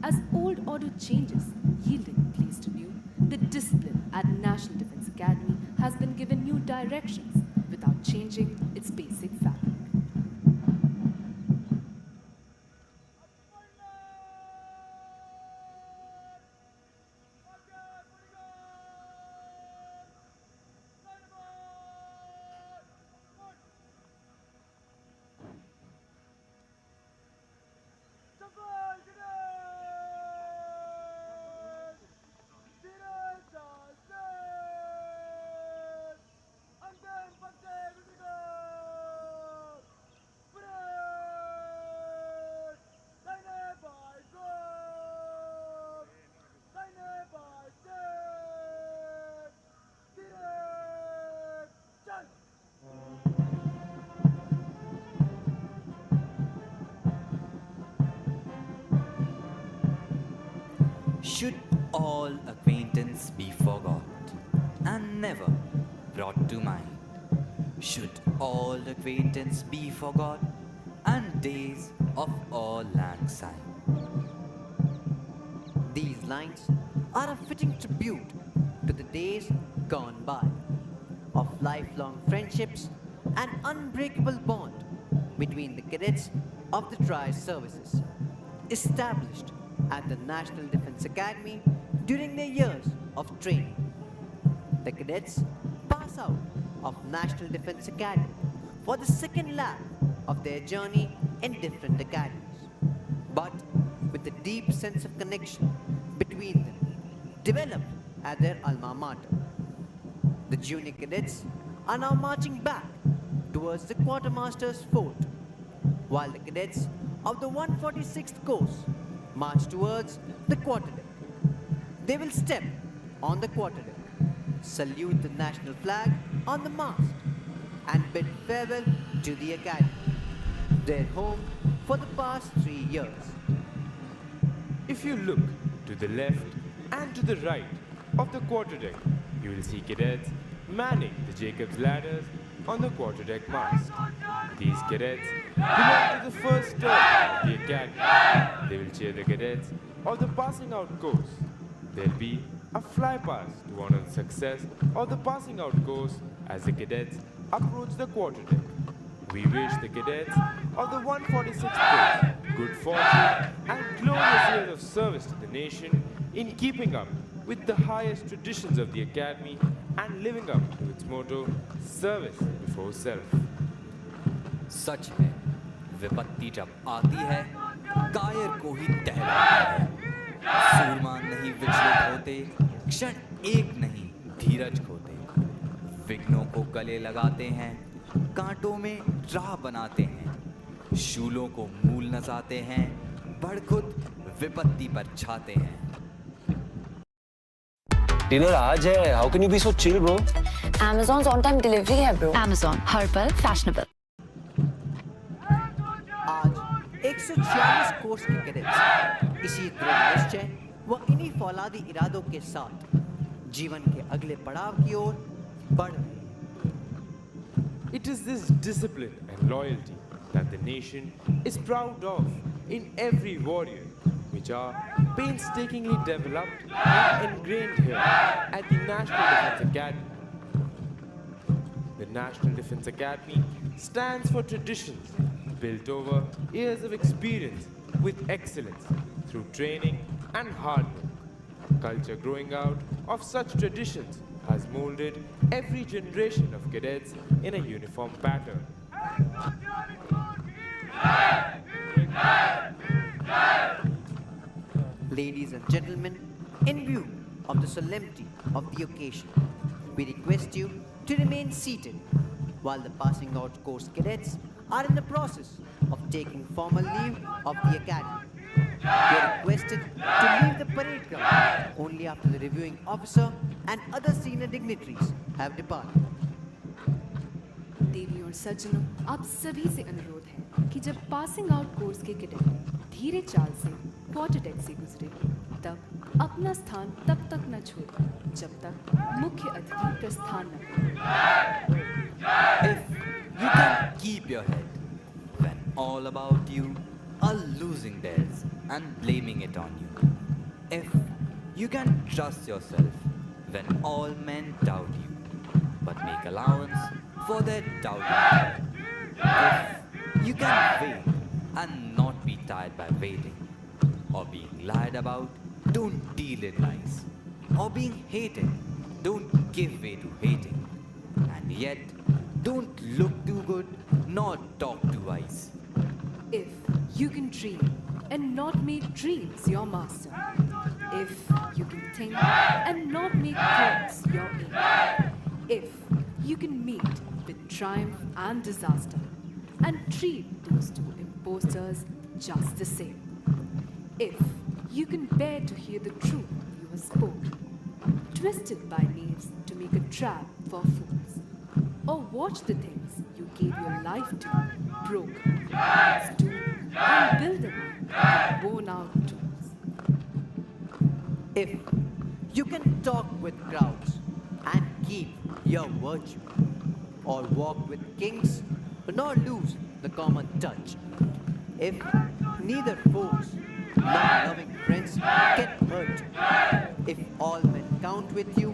As old order changes, yielding place to new, the discipline at National Defence Academy has been given new directions without changing its basic fabric. should all acquaintance be forgot and never brought to mind? Should all acquaintance be forgot and days of all lang syne? These lines are a fitting tribute to the days gone by, of lifelong friendships and unbreakable bond between the cadets of the tri-services, established at the National Defence Academy during their years of training. The cadets pass out of National Defence Academy for the second lap of their journey in different academies, but with a deep sense of connection between them, developed at their alma mater. The junior cadets are now marching back towards the quartermaster's fort, while the cadets of the 146th course march towards the quarterdeck. They will step on the quarterdeck, salute the national flag on the mast, and bid farewell to the academy, their home for the past 3 years. If you look to the left and to the right of the quarterdeck, you will see cadets manning the Jacob's ladders on the quarterdeck mast. These cadets belong to the first term of the academy. They will cheer the cadets of the passing out course. There will be a fly past to honor the success of the passing out course as the cadets approach the quarterdeck. We wish the cadets of the 146th course good fortune and glorious years of service to the nation in keeping up with the highest traditions of the academy and living up to its motto, service before self. सच है, विपत्ति जब आती है, कायर को ही दहलाती है। सूरमान नहीं विचलित होते, क्षण एक नहीं धीरज खोते। विघ्नों को गले लगाते हैं, कांटों में राह बनाते हैं, शूलों को मूल नचाते हैं, बढ़ खुद विपत्ति पर छाते हैं। डिनर आज है, how can you be so chill bro? Amazon's on-time delivery है bro. Amazon, हर पल फैशनेबल। आज 146 कोर्स के कैडेट्स इसी दृढ़ निश्चय व इन्हीं फौलादी इरादों के साथ जीवन के अगले पड़ाव की ओर बढ़ रहे हैं। It is this discipline and loyalty that the nation is proud of in every warrior, which are painstakingly developed and ingrained here at the National Defence Academy. The National Defence Academy stands for traditions built over years of experience with excellence through training and hard work. Culture growing out of such traditions has molded every generation of cadets in a uniform pattern. Ladies and gentlemen, in view of the solemnity of the occasion, we request you to remain seated while the passing out course cadets are in the process of taking formal leave of the academy. They are requested to leave the parade ground only after the reviewing officer and other senior dignitaries have departed. देवी और सज्जनों, आप सभी से अनुरोध है कि जब passing out course के कैडेट धीरे चाल से क्वार्टर डेक से गुजरे, तब अपना स्थान तब तक न छोड़ें जब तक मुख्य अतिथि प्रस्थान न करें। If you can keep your head when all about you are losing theirs and blaming it on you, if you can trust yourself when all men doubt you, but make allowance for their doubting, if you can wait and not be tired by waiting, or being lied about, don't deal in lies, or being hated, don't give way to hating, and yet don't look too good nor talk too wise. If you can dream and not make dreams your master, if you can think and not make thoughts your aim, if you can meet with triumph and disaster and treat those two impostors just the same, if you can bear to hear the truth you have spoken, twisted by knaves to make a trap for fools, or watch the things you gave your life to broke, stood, and build them up with worn out tools. If you can talk with crowds and keep your virtue, or walk with kings nor lose the common touch. If neither foes nor loving friends can hurt, if all men count with you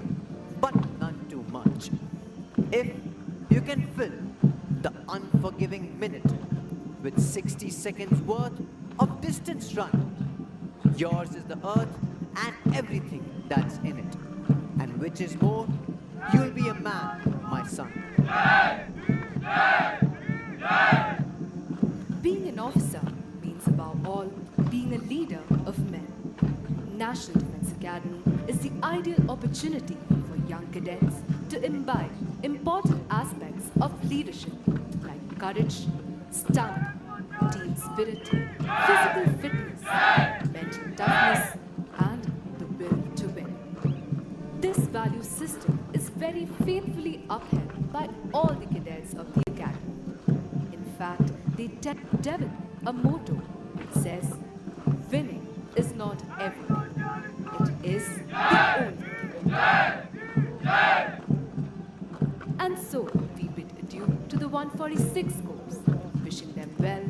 but none too much, if you can fill the unforgiving minute with 60 seconds worth of distance run, yours is the earth and everything that's in it, and which is more, you'll be a man, my son. Being an officer means above all being a leader of men. National Defence Academy is the ideal opportunity for young cadets to imbibe important aspects of leadership like courage, stamina, team spirit, physical fitness, mental toughness, and the will to win. This value system is very faithfully upheld by all the cadets of the Academy. In fact, they develop a motto which says, winning is not everything, it is the only thing. And so, we bid adieu to the 146 corps, wishing them well